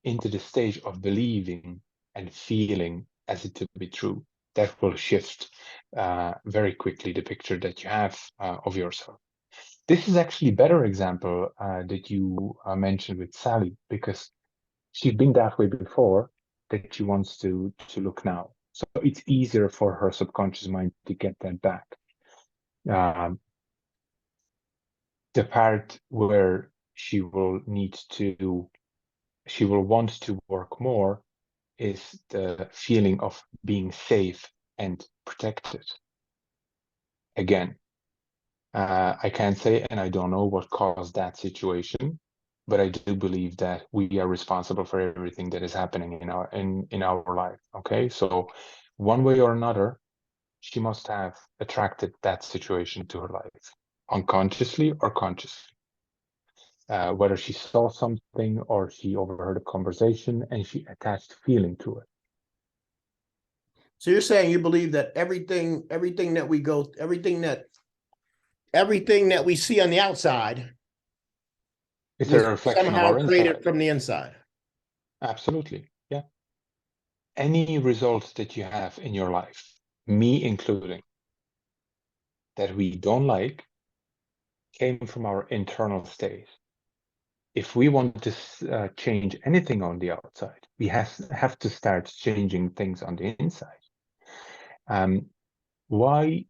[SPEAKER 2] into the stage of believing and feeling as it to be true. That will shift very quickly the picture that you have of yourself. This is actually a better example that you mentioned with Sally, because she's been that way before, that she wants to look now. So it's easier for her subconscious mind to get that back. The part where she will want to work more is the feeling of being safe and protected. Again, I can't say, and I don't know what caused that situation, but I do believe that we are responsible for everything that is happening in our life. Okay, so one way or another, she must have attracted that situation to her life, unconsciously or consciously. Whether she saw something or she overheard a conversation and she attached feeling to it.
[SPEAKER 1] So you're saying you believe that everything that we go, everything that we see on the outside
[SPEAKER 2] It's a
[SPEAKER 1] was
[SPEAKER 2] reflection of
[SPEAKER 1] somehow
[SPEAKER 2] our
[SPEAKER 1] created
[SPEAKER 2] inside.
[SPEAKER 1] from the inside.
[SPEAKER 2] Absolutely. Yeah. Any results that you have in your life, me including, that we don't like, came from our internal state. If we want to change anything on the outside, we have to start changing things on the inside. Why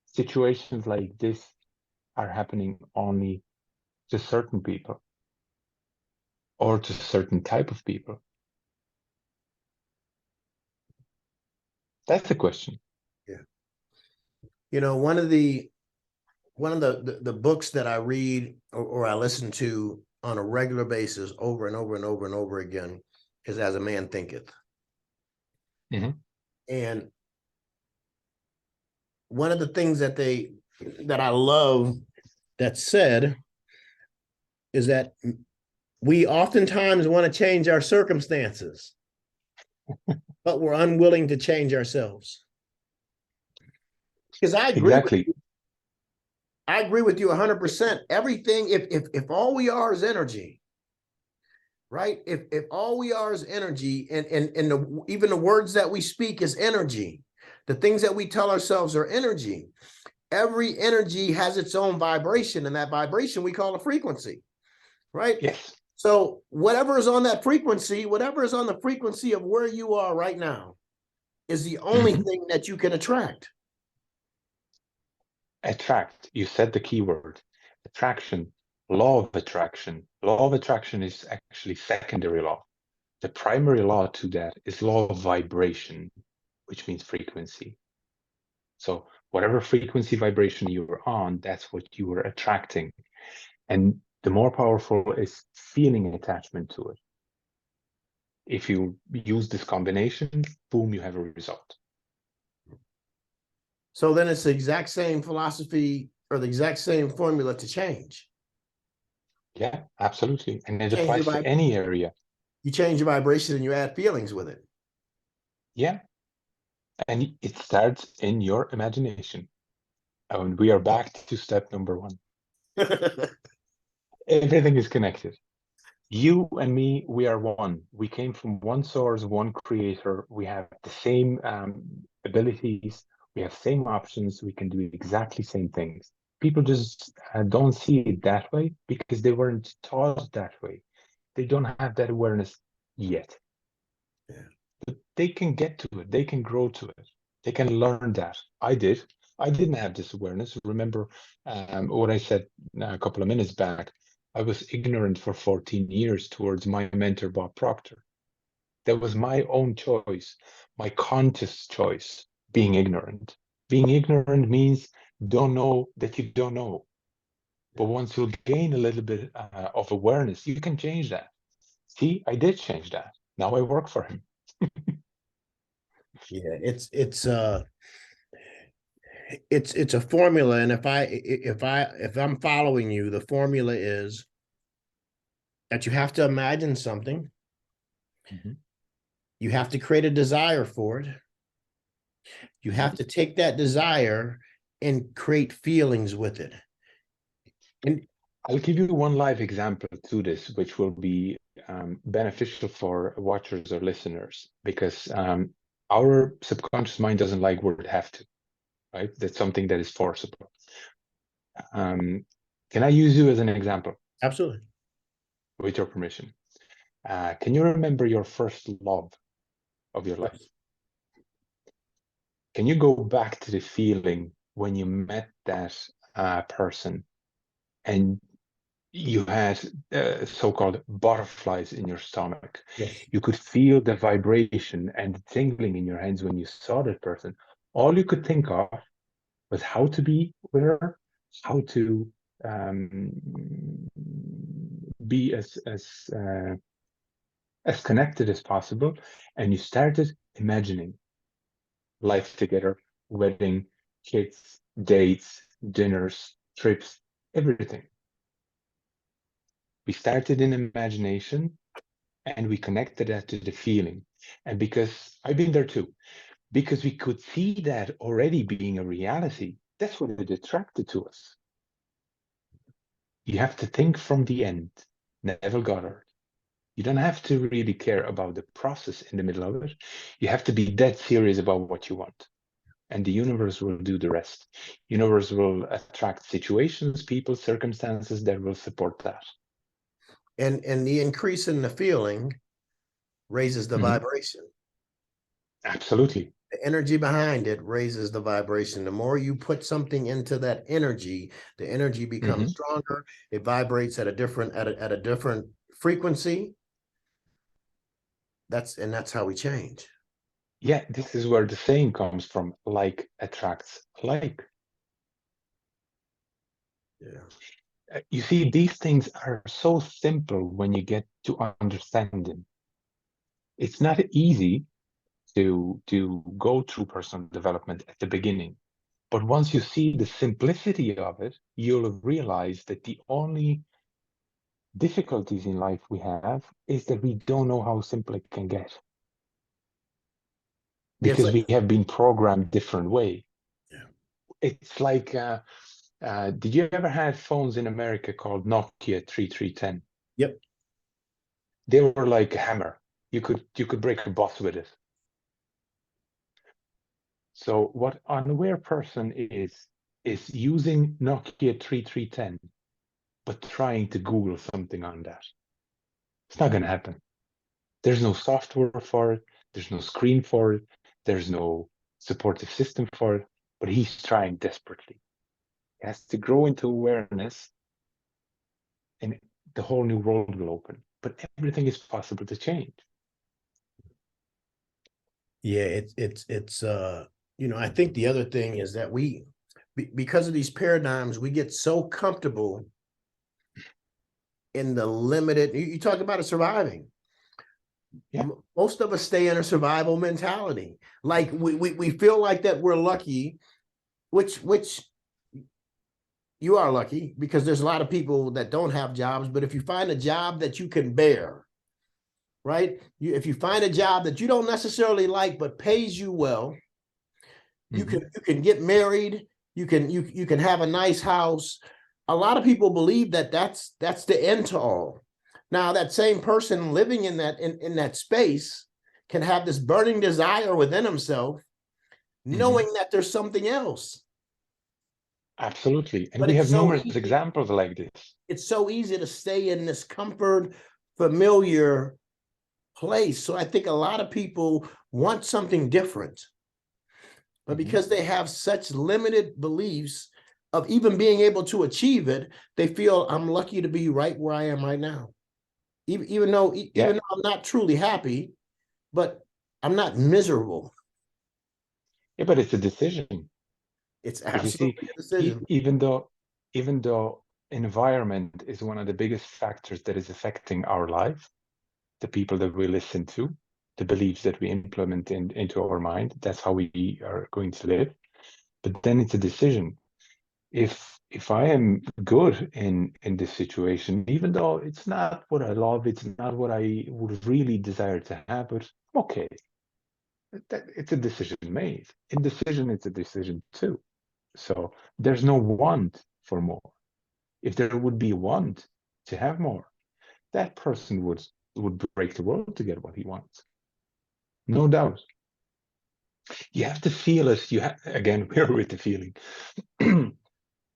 [SPEAKER 2] situations like this are happening only to certain people or to certain type of people? That's the question.
[SPEAKER 1] Yeah. You know, one of the books that I read or I listen to on a regular basis over and over and over and over again is As a Man Thinketh.
[SPEAKER 2] Mm-hmm.
[SPEAKER 1] And one of the things that I love that's said is that we oftentimes want to change our circumstances, but we're unwilling to change ourselves. Because
[SPEAKER 2] Exactly.
[SPEAKER 1] I agree with you 100%. Everything, if all we are is energy, right? If all we are is energy, and even the words that we speak is energy, the things that we tell ourselves are energy. Every energy has its own vibration, and that vibration we call a frequency, right?
[SPEAKER 2] Yes.
[SPEAKER 1] So whatever is on that frequency, whatever is on the frequency of where you are right now, is the only
[SPEAKER 2] Mm-hmm.
[SPEAKER 1] thing that you can attract.
[SPEAKER 2] Attract. You said the key word. Attraction. Law of attraction. Law of attraction is actually secondary law. The primary law to that is law of vibration, which means frequency. So whatever frequency vibration you were on, that's what you were attracting. And the more powerful is feeling attachment to it. If you use this combination, boom, you have a result.
[SPEAKER 1] So then it's the exact same philosophy or the exact same formula to change.
[SPEAKER 2] Yeah, absolutely. And it
[SPEAKER 1] Change your
[SPEAKER 2] applies to
[SPEAKER 1] vibe.
[SPEAKER 2] any area.
[SPEAKER 1] You change your vibration and you add feelings with it.
[SPEAKER 2] Yeah. And it starts in your imagination. And we are back to step number one. Everything is connected. You and me, we are one. We came from one source, one creator. We have the same abilities. We have same options. We can do exactly same things. People just don't see it that way because they weren't taught that way. They don't have that awareness yet.
[SPEAKER 1] Yeah.
[SPEAKER 2] But they can get to it. They can grow to it. They can learn that. I did. I didn't have this awareness. Remember what I said a couple of minutes back. I was ignorant for 14 years towards my mentor, Bob Proctor. That was my own choice, my conscious choice, being ignorant. Being ignorant means don't know that you don't know. But once you gain a little bit of awareness, you can change that. See, I did change that. Now I work for him.
[SPEAKER 1] Yeah, it's a formula, and if I'm following you, the formula is that you have to imagine something,
[SPEAKER 2] Mhm.
[SPEAKER 1] you have to create a desire for it, you have to take that desire and create feelings with it. And
[SPEAKER 2] I'll give you one live example to this, which will be beneficial for watchers or listeners, because our subconscious mind doesn't like word have to, right? That's something that is forcible. Can I use you as an example,
[SPEAKER 1] absolutely.
[SPEAKER 2] with your permission? Can you remember your first love of your life?
[SPEAKER 1] Yes.
[SPEAKER 2] Can you go back to the feeling when you met that person and you had so-called butterflies in your stomach?
[SPEAKER 1] Yes.
[SPEAKER 2] You could feel the vibration and the tingling in your hands when you saw that person. All you could think of was how to be with her, how to be as connected as possible, and you started imagining life together, wedding, kids, dates, dinners, trips, everything. We started in imagination and we connected that to the feeling. And because I've been there too, because we could see that already being a reality, that's what it attracted to us. You have to think from the end, Neville Goddard. You don't have to really care about the process in the middle of it. You have to be dead serious about what you want. And the universe will do the rest. Universe will attract situations, people, circumstances that will support that.
[SPEAKER 1] And the increase in the feeling raises the vibration.
[SPEAKER 2] Absolutely.
[SPEAKER 1] The energy behind it raises the vibration. The more you put something into that energy, the energy becomes stronger. It vibrates at a different frequency. That's how we change.
[SPEAKER 2] Yeah, this is where the saying comes from, like attracts like.
[SPEAKER 1] Yeah.
[SPEAKER 2] You see, these things are so simple when you get to understand them. It's not easy to go through personal development at the beginning. But once you see the simplicity of it, you'll realize that the only difficulties in life we have is that we don't know how simple it can get.
[SPEAKER 1] It's
[SPEAKER 2] Because
[SPEAKER 1] like,
[SPEAKER 2] we have been programmed different way.
[SPEAKER 1] yeah.
[SPEAKER 2] It's like, did you ever have phones in America called Nokia 3310?
[SPEAKER 1] Yep.
[SPEAKER 2] They were like a hammer. You could break a bus with it. So what unaware person is using Nokia 3310, but trying to Google something on that. It's not going to happen. There's no software for it. There's no screen for it. There's no supportive system for it. But he's trying desperately. He has to grow into awareness, and the whole new world will open. But everything is possible to change.
[SPEAKER 1] Yeah, I think the other thing is that because of these paradigms, we get so comfortable in the limited, you talk about it surviving.
[SPEAKER 2] Yeah.
[SPEAKER 1] Most of us stay in a survival mentality. Like we feel like that we're lucky, which you are lucky, because there's a lot of people that don't have jobs. But if you find a job that you can bear, right? If you find a job that you don't necessarily like but pays you well, you can get married, you can have a nice house. A lot of people believe that that's the end to all. Now that same person living in that space can have this burning desire within himself, knowing that there's something else.
[SPEAKER 2] Absolutely. And
[SPEAKER 1] But
[SPEAKER 2] we
[SPEAKER 1] it's
[SPEAKER 2] have
[SPEAKER 1] so
[SPEAKER 2] numerous
[SPEAKER 1] easy.
[SPEAKER 2] examples like this.
[SPEAKER 1] It's so easy to stay in this comfort, familiar place. So I think a lot of people want something different. But because they have such limited beliefs of even being able to achieve it, they feel I'm lucky to be right where I am right now. Even though I'm not truly happy, but I'm not miserable.
[SPEAKER 2] Yeah, but it's a decision.
[SPEAKER 1] It's
[SPEAKER 2] Because you see,
[SPEAKER 1] absolutely a decision.
[SPEAKER 2] even though environment is one of the biggest factors that is affecting our life, the people that we listen to, the beliefs that we implement into our mind, that's how we are going to live. But then it's a decision. If I am good in this situation, even though it's not what I love, it's not what I would really desire to have, but okay. It's a decision made. Indecision, it's a decision too. So there's no want for more. If there would be a want to have more, that person would break the world to get what he wants. No doubt. You have to feel it. Again, we're with the feeling.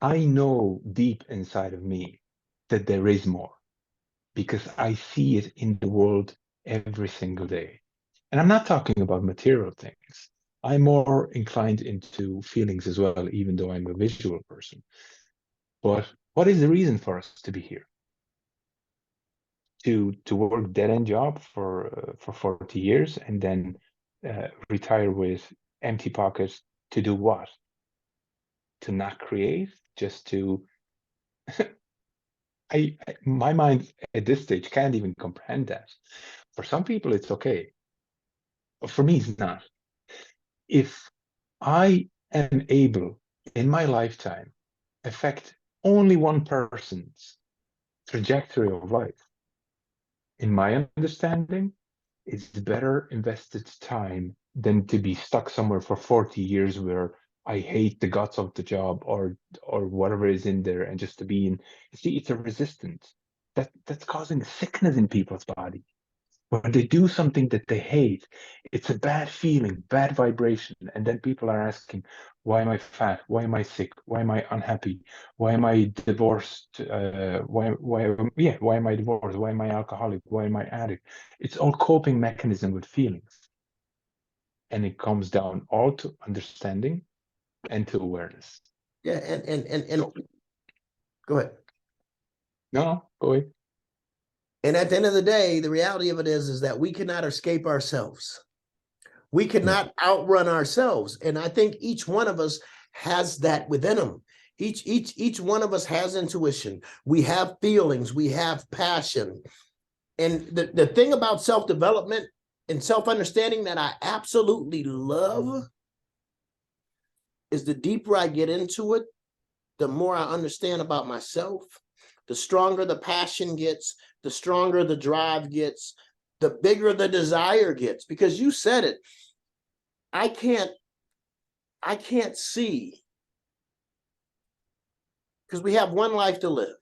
[SPEAKER 2] I know deep inside of me that there is more because I see it in the world every single day. And I'm not talking about material things. I'm more inclined into feelings as well, even though I'm a visual person. But what is the reason for us to be here? To work dead end job for 40 years and then retire with empty pockets to do what? to not create, just to my mind at this stage can't even comprehend that. For some people, it's okay. But for me, it's not. If I am able in my lifetime affect only one person's trajectory of life, in my understanding, it's better invested time than to be stuck somewhere for 40 years where I hate the guts of the job or whatever is in there, and just to be in. You see, it's a resistance that's causing sickness in people's body. When they do something that they hate, it's a bad feeling, bad vibration. And then people are asking, why am I fat? Why am I sick? Why am I unhappy? Why am I divorced? Why am I divorced? Why am I alcoholic? Why am I addict? It's all coping mechanism with feelings. And it comes down all to understanding and to awareness.
[SPEAKER 1] Yeah, and go ahead.
[SPEAKER 2] No, go ahead.
[SPEAKER 1] And at the end of the day, the reality of it is that we cannot escape ourselves. We cannot outrun ourselves. And I think each one of us has that within them. Each one of us has intuition. We have feelings. We have passion. And the thing about self-development and self-understanding that I absolutely love is the deeper I get into it, the more I understand about myself, the stronger the passion gets, the stronger the drive gets, the bigger the desire gets. Because you said it, I can't see, because we have one life to live.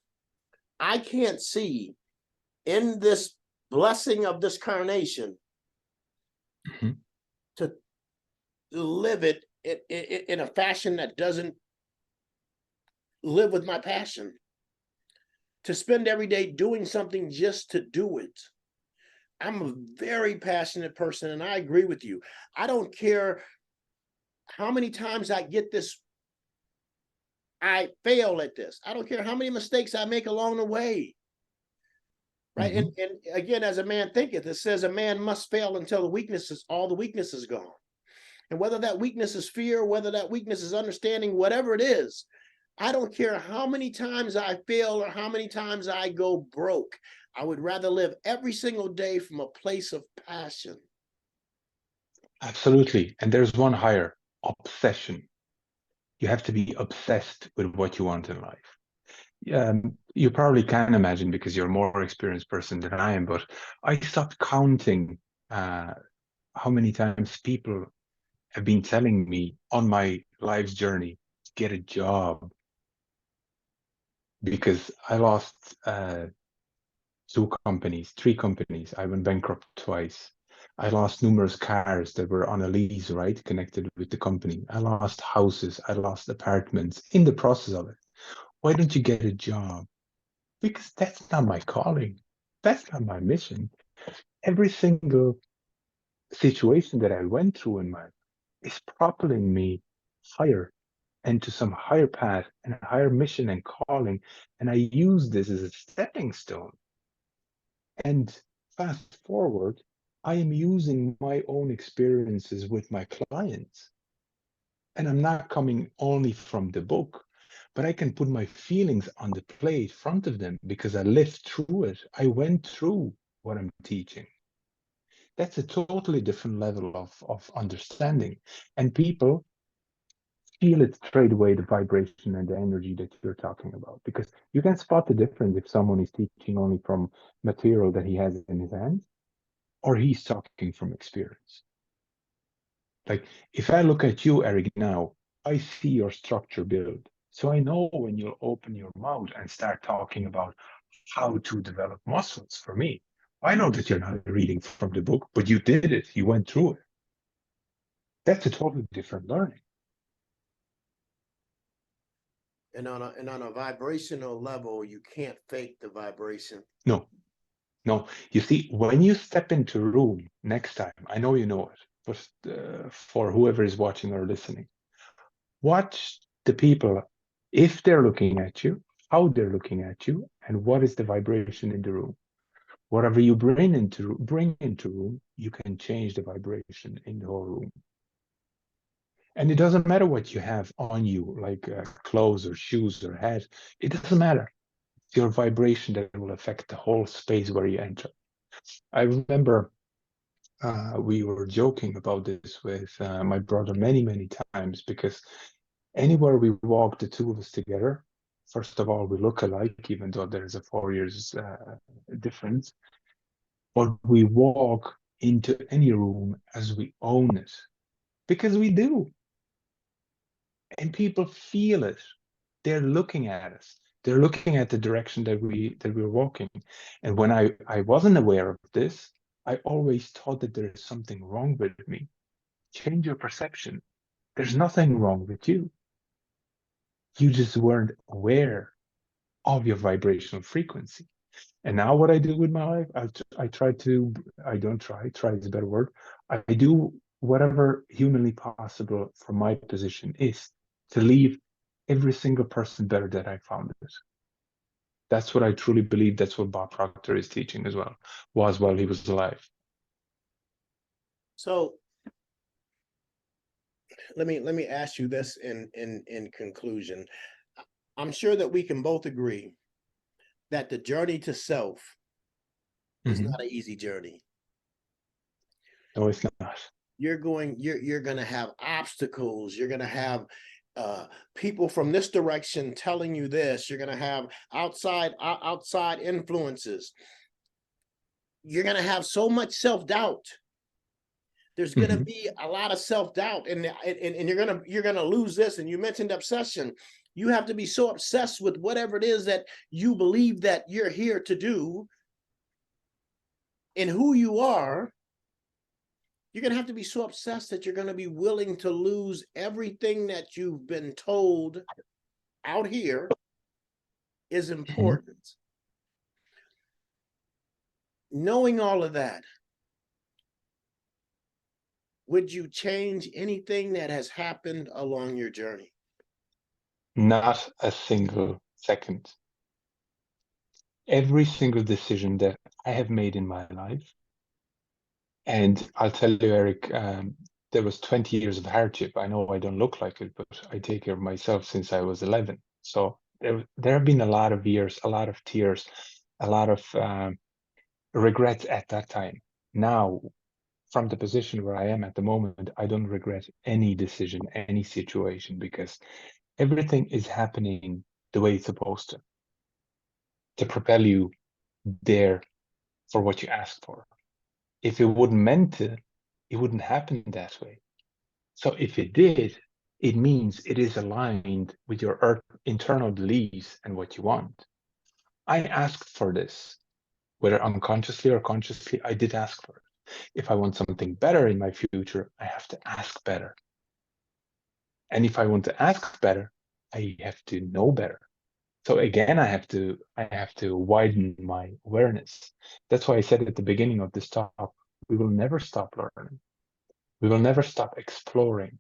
[SPEAKER 1] I can't see in this blessing of this carnation to live it in a fashion that doesn't live with my passion. To spend every day doing something just to do it. I'm a very passionate person, and I agree with you. I don't care how many times I get this, I fail at this. I don't care how many mistakes I make along the way. Right. And again, as a man thinketh, it says a man must fail until all the weakness is gone. And whether that weakness is fear, whether that weakness is understanding, whatever it is, I don't care how many times I fail or how many times I go broke. I would rather live every single day from a place of passion.
[SPEAKER 2] Absolutely. And there's one higher: obsession. You have to be obsessed with what you want in life. You probably can imagine, because you're a more experienced person than I am, but I stopped counting how many times people have been telling me on my life's journey, get a job, because I lost 2 companies, 3 companies. I went bankrupt twice. I lost numerous cars that were on a lease, right, connected with the company. I lost houses. I lost apartments in the process of it. Why don't you get a job? Because that's not my calling. That's not my mission. Every single situation that I went through in my life is propelling me higher and to some higher path and a higher mission and calling. And I use this as a stepping stone. And fast forward, I am using my own experiences with my clients. And I'm not coming only from the book, but I can put my feelings on the plate in front of them because I lived through it. I went through what I'm teaching. That's a totally different level of understanding. And people feel it straight away, the vibration and the energy that you're talking about, because you can spot the difference if someone is teaching only from material that he has in his hands, or he's talking from experience. Like, if I look at you, Eric, now, I see your structure build. So I know when you'll open your mouth and start talking about how to develop muscles for me, I know that you're not reading from the book, but you did it. You went through it. That's a totally different learning.
[SPEAKER 1] And on a vibrational level, you can't fake the vibration.
[SPEAKER 2] No, no. You see, when you step into a room next time, I know you know it, but for whoever is watching or listening, watch the people, if they're looking at you, how they're looking at you, and what is the vibration in the room. Whatever you bring into room, you can change the vibration in the whole room. And it doesn't matter what you have on you, like clothes or shoes or hat. It doesn't matter. It's your vibration that will affect the whole space where you enter. I remember we were joking about this with my brother many, many times, because anywhere we walk, the two of us together, first of all, we look alike, even though there is a 4 years difference. But we walk into any room as we own it, because we do. And people feel it. They're looking at us. They're looking at the direction that we're walking. And when I wasn't aware of this, I always thought that there is something wrong with me. Change your perception. There's nothing wrong with you. You just weren't aware of your vibrational frequency. And now what I do with my life, I try to, I don't try is a better word. I do whatever humanly possible from my position is to leave every single person better than I found it. That's what I truly believe. That's what Bob Proctor is teaching as well, was while he was alive.
[SPEAKER 1] So let me ask you this in conclusion. I'm sure that we can both agree that the journey to self is not an easy journey.
[SPEAKER 2] No, it's not.
[SPEAKER 1] You're going to have obstacles. You're going to have people from this direction telling you this. You're going to have outside influences. You're going to have so much self-doubt. There's going to be a lot of self-doubt, and you're going to lose this. And you mentioned obsession. You have to be so obsessed with whatever it is that you believe that you're here to do and who you are. You're going to have to be so obsessed that you're going to be willing to lose everything that you've been told out here is important. Knowing all of that, would you change anything that has happened along your journey?
[SPEAKER 2] Not a single second. Every single decision that I have made in my life, and I'll tell you, Eric, there was 20 years of hardship. I know I don't look like it, but I take care of myself since I was 11. So there have been a lot of years, a lot of tears, a lot of regrets at that time. Now, from the position where I am at the moment, I don't regret any decision, any situation, because everything is happening the way it's supposed to propel you there for what you asked for. If it wouldn't meant to, it wouldn't happen that way. So if it did, it means it is aligned with your internal beliefs and what you want. I asked for this, whether unconsciously or consciously, I did ask for it. If I want something better in my future, I have to ask better. And if I want to ask better, I have to know better. So again, I have to widen my awareness. That's why I said at the beginning of this talk, we will never stop learning. We will never stop exploring.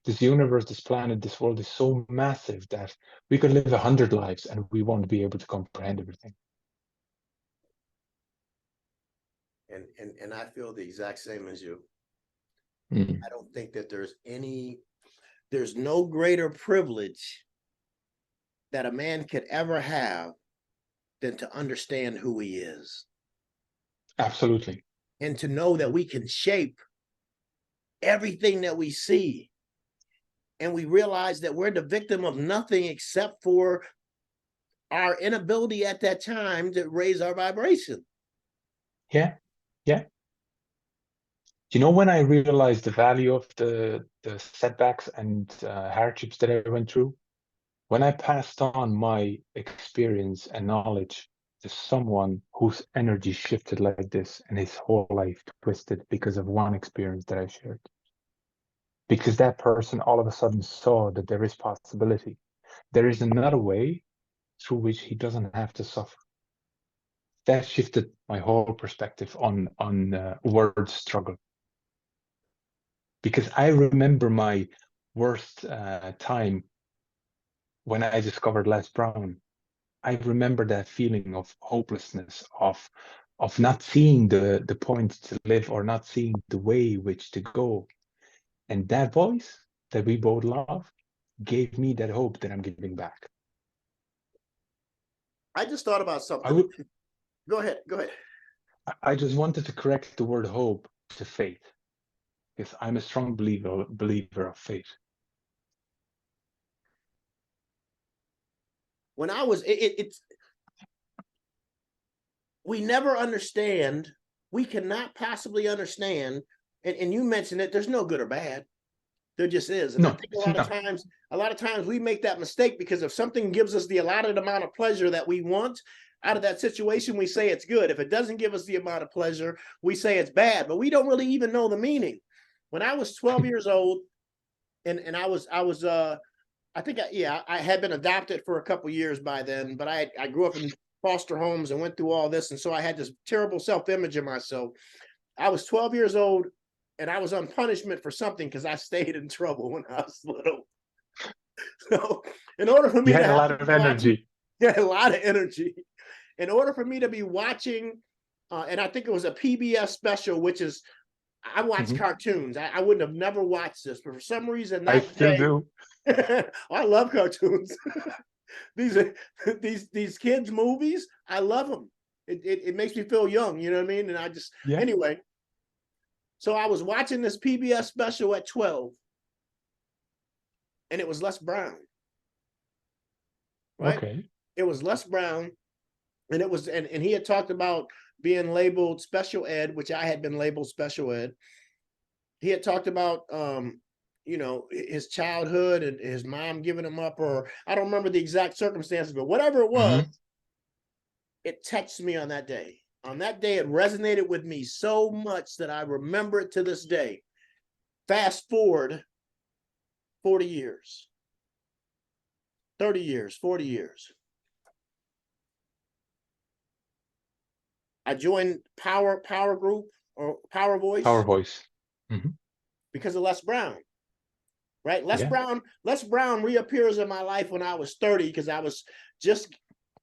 [SPEAKER 2] This universe, this planet, this world is so massive that we could live 100 lives and we won't be able to comprehend everything.
[SPEAKER 1] And I feel the exact same as you.
[SPEAKER 2] Mm.
[SPEAKER 1] I don't think that there's no greater privilege that a man could ever have than to understand who he is.
[SPEAKER 2] Absolutely.
[SPEAKER 1] And to know that we can shape everything that we see. And we realize that we're the victim of nothing except for our inability at that time to raise our vibration.
[SPEAKER 2] Yeah. Yeah. You know, when I realized the value of the setbacks and hardships that I went through, when I passed on my experience and knowledge to someone whose energy shifted like this and his whole life twisted because of one experience that I shared. Because that person all of a sudden saw that there is possibility. There is another way through which he doesn't have to suffer. That shifted my whole perspective on word struggle. Because I remember my worst time when I discovered Les Brown. I remember that feeling of hopelessness, of not seeing the point to live or not seeing the way which to go. And that voice, that we both love gave me that hope that I'm giving back.
[SPEAKER 1] I just thought about
[SPEAKER 2] I
[SPEAKER 1] something.
[SPEAKER 2] would,
[SPEAKER 1] Go ahead. Go ahead.
[SPEAKER 2] I just wanted to correct the word hope to faith, because I'm a strong believer of faith.
[SPEAKER 1] When I was, it's we never understand. We cannot possibly understand. And you mentioned it. There's no good or bad. There just is. And I
[SPEAKER 2] No,
[SPEAKER 1] think
[SPEAKER 2] it's not.
[SPEAKER 1] a lot of times we make that mistake because if something gives us the allotted amount of pleasure that we want out of that situation, we say it's good. If it doesn't give us the amount of pleasure, we say it's bad, but we don't really even know the meaning. When I was 12 years old, and I think I had been adopted for a couple years by then, but I grew up in foster homes and went through all this, and so I had this terrible self-image of myself. I was 12 years old, and I was on punishment for something because I stayed in trouble when I was little. So, in order for
[SPEAKER 2] You
[SPEAKER 1] me to
[SPEAKER 2] had a
[SPEAKER 1] have
[SPEAKER 2] lot
[SPEAKER 1] to
[SPEAKER 2] of
[SPEAKER 1] be watching,
[SPEAKER 2] energy.
[SPEAKER 1] yeah, a lot of energy. In order for me to be watching, and I think it was a PBS special, which is I watch
[SPEAKER 2] Mhm.
[SPEAKER 1] cartoons. I wouldn't have never watched this, but for some reason
[SPEAKER 2] I
[SPEAKER 1] that
[SPEAKER 2] still
[SPEAKER 1] day,
[SPEAKER 2] do.
[SPEAKER 1] I love cartoons. these these kids movies, I love them. It makes me feel young, you know what I mean? And I just
[SPEAKER 2] Yeah.
[SPEAKER 1] anyway. So I was watching this PBS special at 12, and it was Les Brown, right?
[SPEAKER 2] Okay.
[SPEAKER 1] It was Les Brown, and it was and he had talked about being labeled special ed, which I had been labeled special ed. He had talked about his childhood and his mom giving him up, or I don't remember the exact circumstances, but whatever it was,
[SPEAKER 2] Mhm.
[SPEAKER 1] it touched me on that day. On that day, it resonated with me so much that I remember it to this day. Fast forward 40 years, 30 years, 40 years. I joined Power Group or Power
[SPEAKER 2] Power
[SPEAKER 1] Voice
[SPEAKER 2] voice. Mhm.
[SPEAKER 1] because of Les Brown. Right?
[SPEAKER 2] Yeah.
[SPEAKER 1] Les Brown reappears in my life when I was 30 because I was just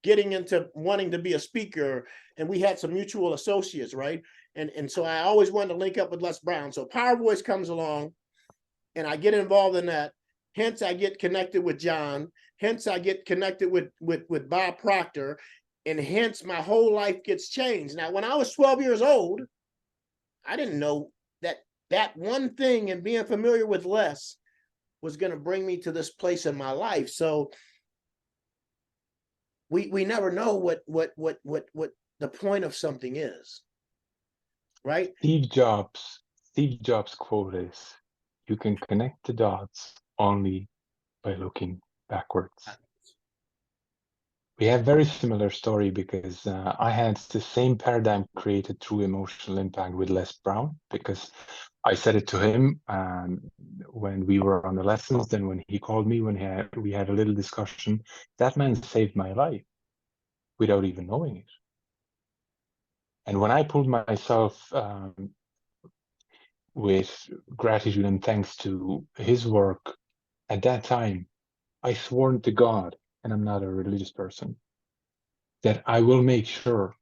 [SPEAKER 1] getting into wanting to be a speaker, and we had some mutual associates, right? And so I always wanted to link up with Les Brown. So Power Voice comes along, and I get involved in that. Hence, I get connected with John. Hence, I get connected with Bob Proctor, and hence my whole life gets changed. Now, when I was 12 years old, I didn't know that one thing and being familiar with Les was going to bring me to this place in my life. So we never know what the point of something is, right?
[SPEAKER 2] Steve Jobs quote is, "You can connect the dots only by looking backwards." We have very similar story because I had the same paradigm created through emotional impact with Les Brown, because I said it to him when we were on the lessons, then when he called me, when we had a little discussion. That man saved my life without even knowing it. And when I pulled myself with gratitude and thanks to his work at that time, I sworn to God, and I'm not a religious person, that I will make sure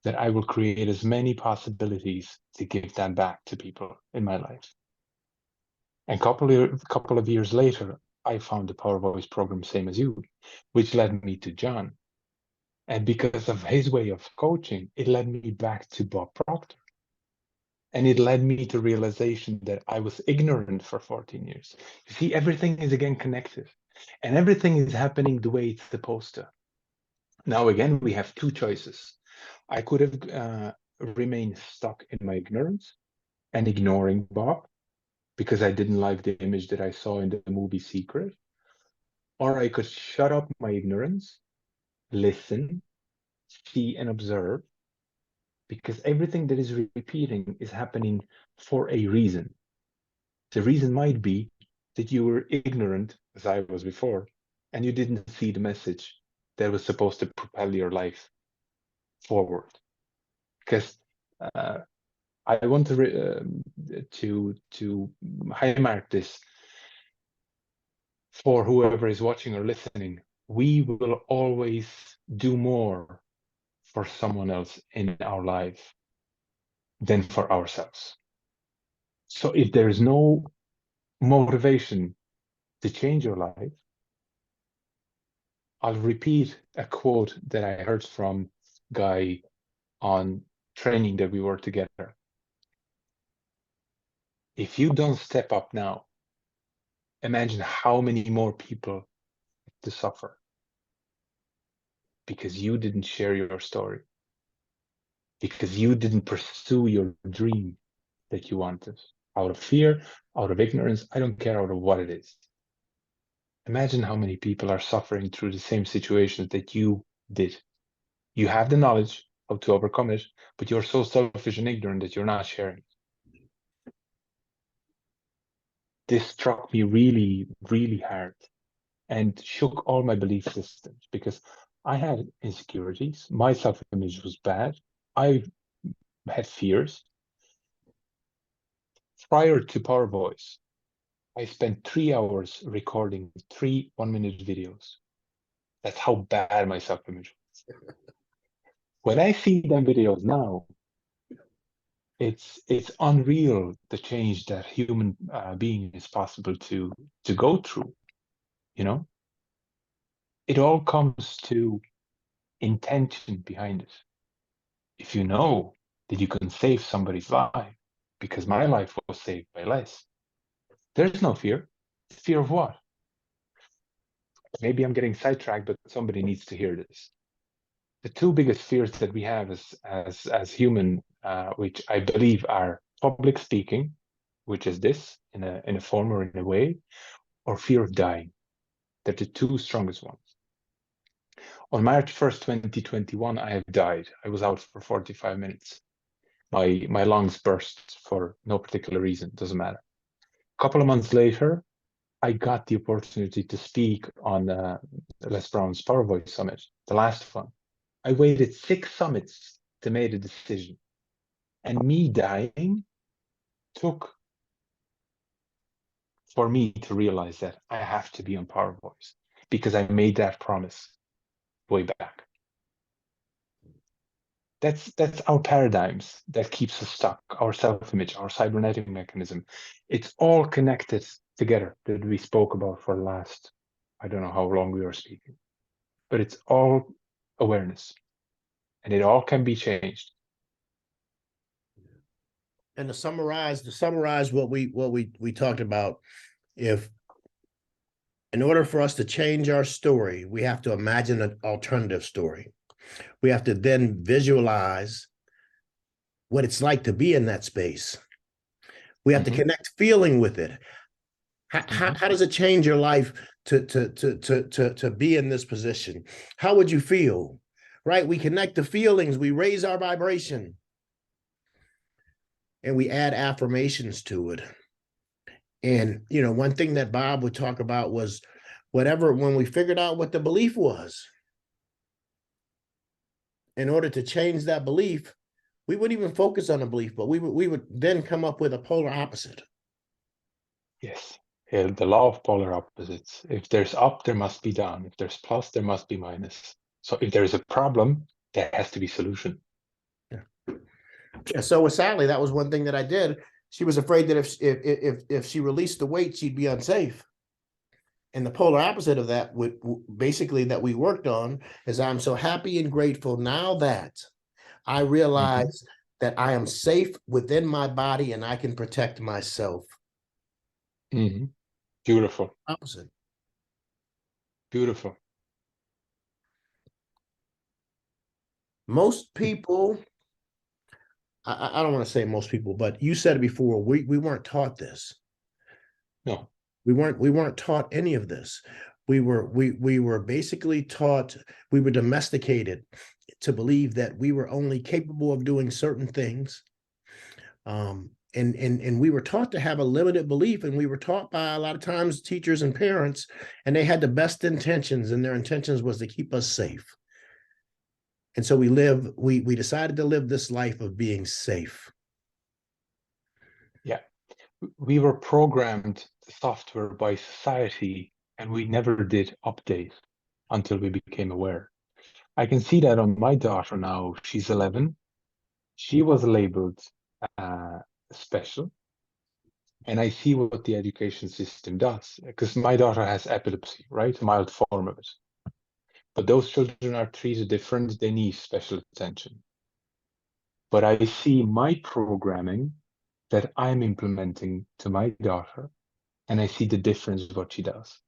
[SPEAKER 2] that I will create as many possibilities to give that back to people in my life. And couple of years later, I found the Power Voice program, same as you, which led me to John. And because of his way of coaching, it led me back to Bob Proctor. And it led me to realization that I was ignorant for 14 years. You see, everything is again connected, and everything is happening the way it's supposed to. Now, again, we have two choices. I could have remained stuck in my ignorance and ignoring Bob because I didn't like the image that I saw in the movie Secret. Or I could shut up my ignorance, listen, see, and observe, because everything that is repeating is happening for a reason. The reason might be that you were ignorant, as I was before, and you didn't see the message that was supposed to propel your life forward. Because I want to highmark this for whoever is watching or listening. We will always do more for someone else in our life than for ourselves. So if there is no motivation to change your life, I'll repeat a quote that I heard from Guy on training that we were together. If you don't step up now, imagine how many more people have to suffer because you didn't share your story, because you didn't pursue your dream that you wanted, out of fear, out of ignorance, I don't care out of what it is. Imagine how many people are suffering through the same situations that you did. You have the knowledge how to overcome it, but you're so selfish and ignorant that you're not sharing it. This struck me really, really hard and shook all my belief systems because I had insecurities. My self-image was bad. I had fears. Prior to Power Voice, I spent 3 hours recording 3 one-minute videos. That's how bad my self-image was. When I see them videos now, it's unreal the change that human being is possible to go through. You know, it all comes to intention behind it. If you know that you can save somebody's life, because my life was saved by less, there's no fear. Fear of what? Maybe I'm getting sidetracked, but somebody needs to hear this. The two biggest fears that we have as human, which I believe are public speaking, which is this in a form or in a way, or fear of dying. They're the two strongest ones. On March 1st, 2021, I have died. I was out for 45 minutes. My lungs burst for no particular reason, doesn't matter. A couple of months later, I got the opportunity to speak on Les Brown's Power Voice Summit, the last one. I waited 6 summits to make a decision. And me dying took for me to realize that I have to be on Power Voice because I made that promise way back. That's our paradigms that keeps us stuck, our self-image, our cybernetic mechanism. It's all connected together that we spoke about for the last, I don't know how long we were speaking, but it's all awareness and it all can be changed.
[SPEAKER 1] And to summarize what we talked about, if in order for us to change our story, we have to imagine an alternative story. We have to then visualize what it's like to be in that space. We have to connect feeling with it. How does it change your life to be in this position? How would you feel? Right? We connect the feelings, we raise our vibration, and we add affirmations to it. And, you know, one thing that Bob would talk about was when we figured out what the belief was, in order to change that belief, we wouldn't even focus on the belief, but we would then come up with a polar opposite.
[SPEAKER 2] Yes. Yeah, the law of polar opposites. If there's up, there must be down. If there's plus, there must be minus. So if there's a problem, there has to be solution.
[SPEAKER 1] Yeah. So with Sally, that was one thing that I did. She was afraid that if she released the weight, she'd be unsafe. And the polar opposite of that, basically that we worked on, is I'm so happy and grateful now that I realize that I am safe within my body and I can protect myself.
[SPEAKER 2] Beautiful.
[SPEAKER 1] Opposite.
[SPEAKER 2] Beautiful.
[SPEAKER 1] Most people, I don't want to say most people, but you said it before, we weren't taught this.
[SPEAKER 2] No.
[SPEAKER 1] We weren't taught any of this. We were basically taught, we were domesticated to believe that we were only capable of doing certain things. And we were taught to have a limited belief, and we were taught by a lot of times teachers and parents, and they had the best intentions, and their intentions was to keep us safe. And so we decided to live this life of being safe.
[SPEAKER 2] Yeah. We were programmed the software by society, and we never did update until we became aware. I can see that on my daughter now. She's 11. She was labeled special. And I see what the education system does, because my daughter has epilepsy, right? A mild form of it. But those children are treated different. They need special attention. But I see my programming that I'm implementing to my daughter, and I see the difference what she does.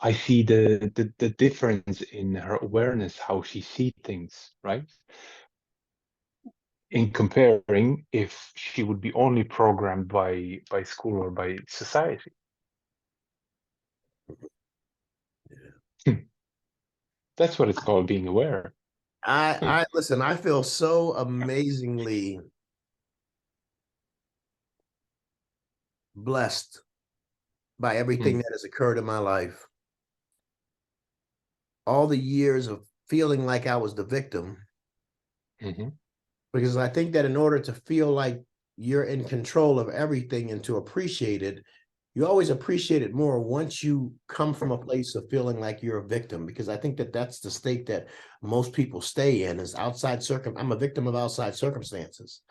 [SPEAKER 2] I see the difference in her awareness, how she sees things, right? In comparing if she would be only programmed by school or by society. That's what it's called, being aware.
[SPEAKER 1] I listen, I feel so amazingly blessed by everything
[SPEAKER 2] Mm,
[SPEAKER 1] that has occurred in my life. All the years of feeling like I was the victim,
[SPEAKER 2] mhm.
[SPEAKER 1] because I think that in order to feel like you're in control of everything and to appreciate it, you always appreciate it more once you come from a place of feeling like you're a victim, because I think that that's the state that most people stay in, is I'm a victim of outside circumstances.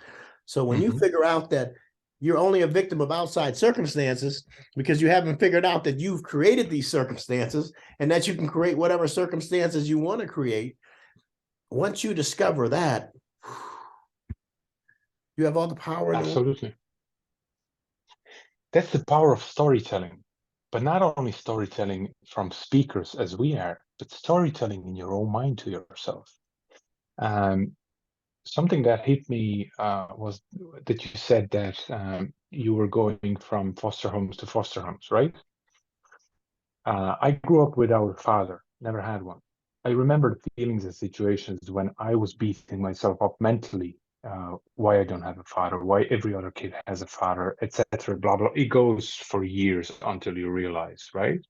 [SPEAKER 1] So when you
[SPEAKER 2] Mhm.
[SPEAKER 1] figure out that you're only a victim of outside circumstances because you haven't figured out that you've created these circumstances and that you can create whatever circumstances you want to create, once you discover that, you have all the power in the world.
[SPEAKER 2] Absolutely. That's the power of storytelling. But not only storytelling from speakers as we are, but storytelling in your own mind to yourself. Um, Something that hit me was that you said that you were going from foster homes to foster homes, right? I grew up without a father, never had one. I remember the feelings and situations when I was beating myself up mentally, why I don't have a father, why every other kid has a father, etc. Blah blah. It goes for years until you realize, right?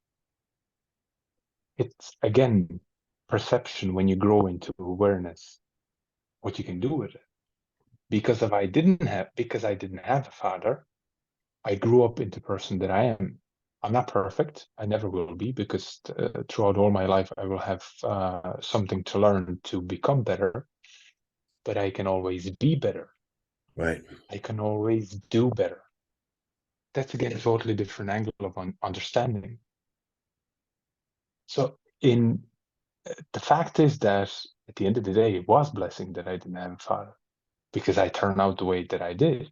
[SPEAKER 2] It's again perception when you grow into awareness, what you can do with it. Because I didn't have a father, I grew up into the person that I am. I'm not perfect. I never will be, because throughout all my life, I will have something to learn to become better. But I can always be better.
[SPEAKER 1] Right.
[SPEAKER 2] I can always do better. That's again a totally different angle of understanding. So, in the fact is that at the end of the day, it was blessing that I didn't have a father, because I turned out the way that I did.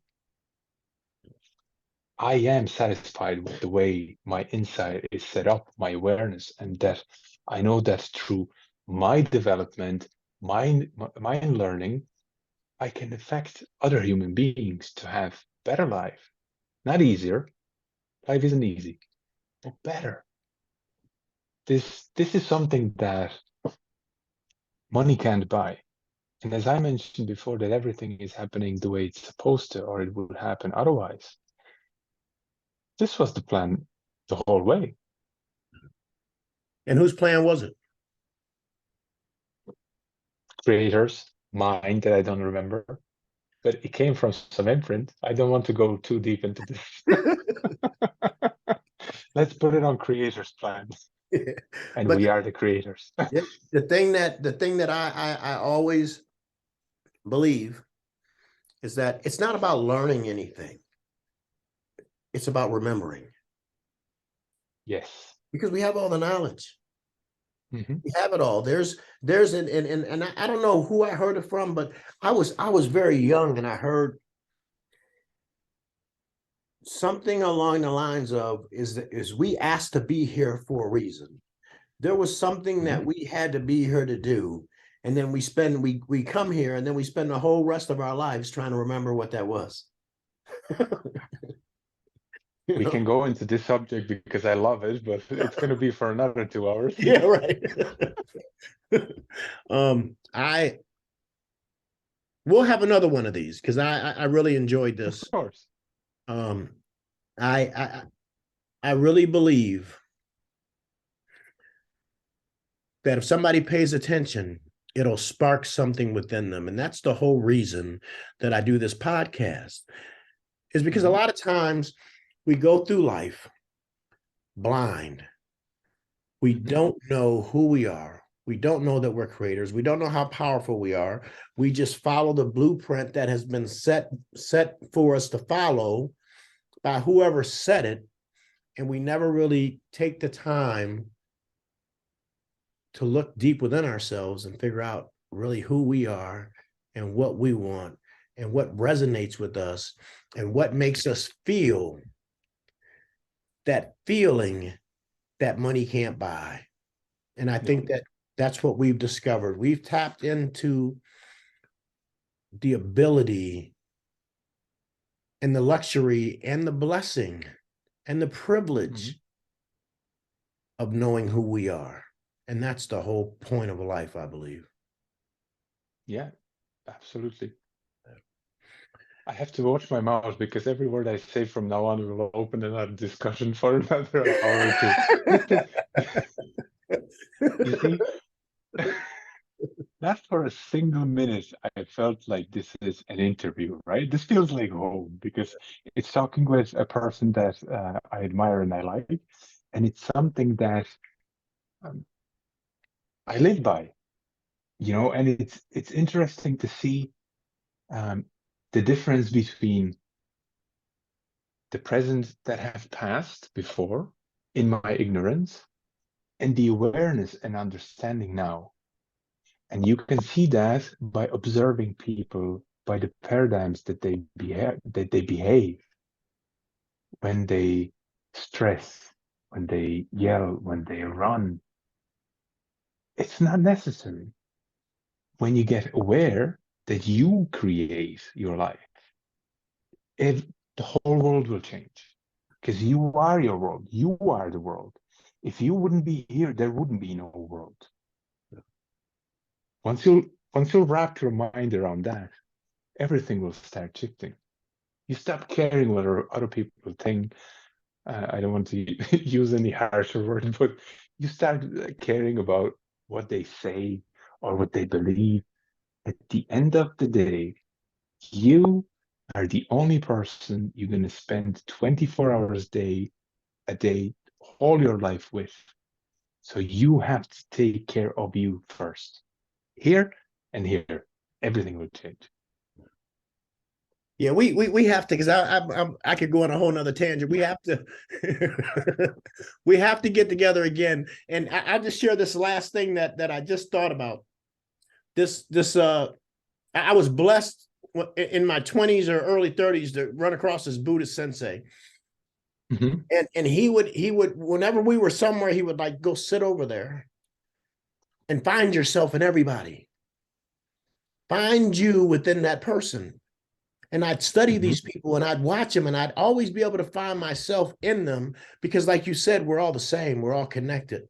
[SPEAKER 2] I am satisfied with the way my inside is set up, my awareness, and that I know that through my development, my learning, I can affect other human beings to have better life. Not easier. Life isn't easy, but better. This is something that money can't buy. And as I mentioned before, that everything is happening the way it's supposed to, or it would happen otherwise. This was the plan the whole way.
[SPEAKER 1] And whose plan was it?
[SPEAKER 2] Creators, mine that I don't remember, but it came from some imprint. I don't want to go too deep into this. Let's put it on creators' plans, and
[SPEAKER 1] But
[SPEAKER 2] we are the creators.
[SPEAKER 1] the thing that I always believe is that it's not about learning anything. It's about remembering,
[SPEAKER 2] Yes.
[SPEAKER 1] because we have all the knowledge.
[SPEAKER 2] Mm-hmm.
[SPEAKER 1] We have it all. There's and I don't know who I heard it from, but I was very young and I heard something along the lines of, is we asked to be here for a reason. There was something that
[SPEAKER 2] Mm-hmm.
[SPEAKER 1] we had to be here to do, and then we come here and then we spend the whole rest of our lives trying to remember what that was. you
[SPEAKER 2] We
[SPEAKER 1] know
[SPEAKER 2] can go into this subject because I love it, but it's going to be for another 2 hours.
[SPEAKER 1] yeah, right. I We'll have another one of these, because I really enjoyed
[SPEAKER 2] Of
[SPEAKER 1] this.
[SPEAKER 2] course.
[SPEAKER 1] um I I I really believe that if somebody pays attention, it'll spark something within them. And that's the whole reason that I do this podcast, is because a
[SPEAKER 2] Mm-hmm.
[SPEAKER 1] lot of times we go through life blind. We
[SPEAKER 2] Mm-hmm.
[SPEAKER 1] don't know who we are. We don't know that we're creators. We don't know how powerful we are. We just follow the blueprint that has been set for us to follow. by whoever said it, and we never really take the time to look deep within ourselves and figure out really who we are and what we want and what resonates with us and what makes us feel that feeling that money can't buy. And I think that that's what we've discovered. We've tapped into the ability and the luxury and the blessing and the privilege of knowing who we are. And that's the whole point of life, I believe.
[SPEAKER 2] Yeah, absolutely. I have to watch my mouth because every word I say from now on will open another discussion for another hour or two. You see, not for a single minute I felt like this is an interview, right? This feels like home because it's talking with a person that I admire and I like, and it's something that I live by, and it's interesting to see the difference between the present that have passed before in my ignorance and the awareness and understanding now. And you can see that by observing people, by the paradigms that they behave when they stress, when they yell, when they run. It's not necessary. When you get aware that you create your life, if the whole world will change. Because you are your world. You are the world. If you wouldn't be here, there wouldn't be no world. Once you'll wrap your mind around that, everything will start shifting. You stop caring what other people think. I don't want to use any harsher word, but you start caring about what they say or what they believe. At the end of the day, you are the only person you're going to spend 24 hours a day, all your life with. So you have to take care of you first. Here and here, everything will change.
[SPEAKER 1] Yeah, we have to, because I could go on a whole nother tangent. We have to we have to get together again. And I just share this last thing that I just thought about. I was blessed in my 20s or early 30s to run across this Buddhist sensei.
[SPEAKER 2] Mm-hmm.
[SPEAKER 1] And he would whenever we were somewhere, he would like go sit over there and find yourself in everybody. Find you within that person. And I'd study
[SPEAKER 2] Mm-hmm.
[SPEAKER 1] these people and I'd watch them and I'd always be able to find myself in them because, like you said, we're all the same. We're all connected.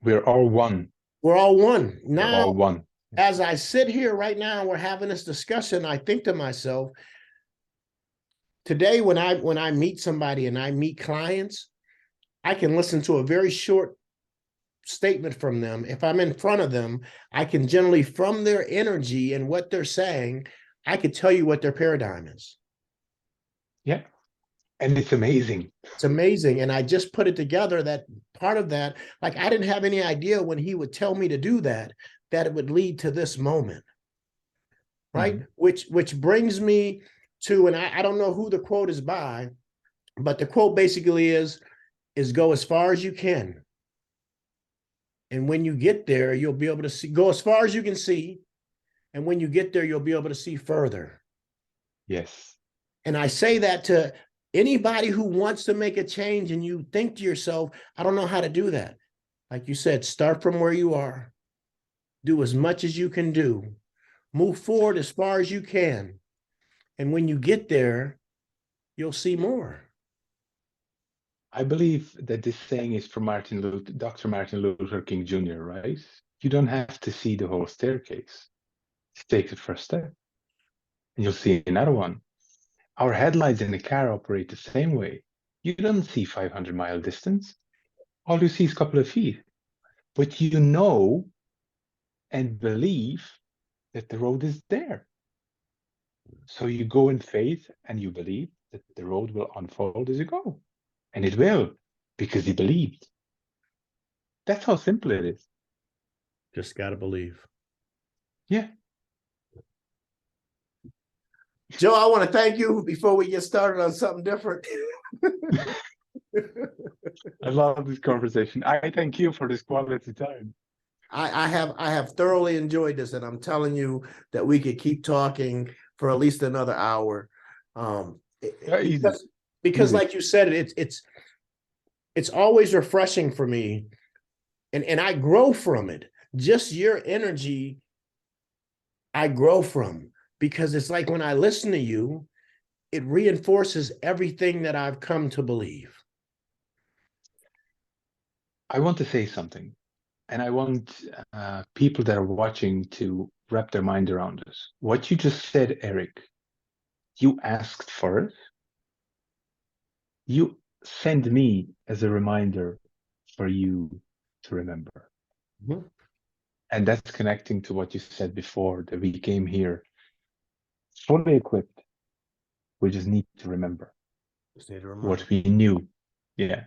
[SPEAKER 2] We're all one.
[SPEAKER 1] We're all one.
[SPEAKER 2] We're all
[SPEAKER 1] Now,
[SPEAKER 2] one.
[SPEAKER 1] as I sit here right now, we're having this discussion. I think to myself, today when I meet somebody and I meet clients, I can listen to a very short statement from them. If I'm in front of them, I can generally, from their energy and what they're saying, I could tell you what their paradigm is.
[SPEAKER 2] Yeah. And it's amazing.
[SPEAKER 1] It's amazing. And I just put it together that part of that, like I didn't have any idea when he would tell me to do that, that it would lead to this moment. Right.
[SPEAKER 2] Mm-hmm.
[SPEAKER 1] Which brings me to, and I don't know who the quote is by, but the quote basically is go as far as you can. And when you get there, you'll be able to see, go as far as you can see. And when you get there, you'll be able to see further.
[SPEAKER 2] Yes.
[SPEAKER 1] And I say that to anybody who wants to make a change and you think to yourself, I don't know how to do that. Like you said, start from where you are, do as much as you can do, move forward as far as you can. And when you get there, you'll see more.
[SPEAKER 2] I believe that this saying is from Dr. Martin Luther King Jr., right? You don't have to see the whole staircase. Just take the first step and you'll see another one. Our headlights in a car operate the same way. You don't see 500-mile distance. All you see is a couple of feet. But you know and believe that the road is there. So you go in faith and you believe that the road will unfold as you go. And it will, because you believed. That's how simple it is.
[SPEAKER 1] Just got to believe.
[SPEAKER 2] Yeah.
[SPEAKER 1] Joe, I want to thank you before we get started on something different.
[SPEAKER 2] I love this conversation. I thank you for this quality time.
[SPEAKER 1] I have thoroughly enjoyed this, and I'm telling you that we could keep talking for at least another hour.
[SPEAKER 2] Easy,
[SPEAKER 1] Because
[SPEAKER 2] easy.
[SPEAKER 1] like you said, it's always refreshing for me, and I grow from it. Just your energy, I grow from, because it's like when I listen to you, it reinforces everything that I've come to believe.
[SPEAKER 2] I want to say something, and I want people that are watching to wrap their mind around this. What you just said, Eric, you asked for it. You send me as a reminder for you to remember.
[SPEAKER 1] Mhm.
[SPEAKER 2] And that's connecting to what you said before, that we came here fully equipped. We just need to remember
[SPEAKER 1] Just need to remember.
[SPEAKER 2] what we knew. Yeah.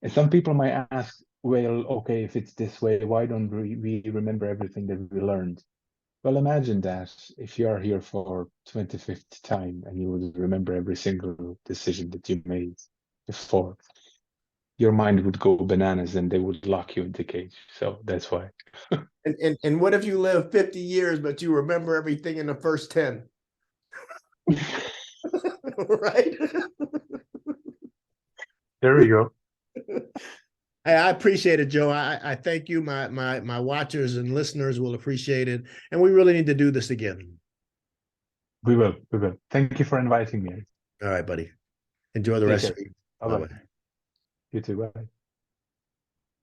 [SPEAKER 2] And some people might ask, well, okay, if it's this way, why don't we remember everything that we learned? Well, imagine that if you are here for 25th time and you would remember every single decision that you made before, your mind would go bananas and they would lock you in the cage. So that's why.
[SPEAKER 1] And what if you live 50 years, but you remember everything in the first 10? Right?
[SPEAKER 2] There we go.
[SPEAKER 1] Hey, I appreciate it, Joe. I thank you. My watchers and listeners will appreciate it. And we really need to do this again.
[SPEAKER 2] We will. We will. Thank you for inviting me.
[SPEAKER 1] All right, buddy. Enjoy the
[SPEAKER 2] Take
[SPEAKER 1] rest of
[SPEAKER 2] care.
[SPEAKER 1] your.
[SPEAKER 2] Bye
[SPEAKER 1] Bye
[SPEAKER 2] bye.
[SPEAKER 1] bye.
[SPEAKER 2] You too. Bye.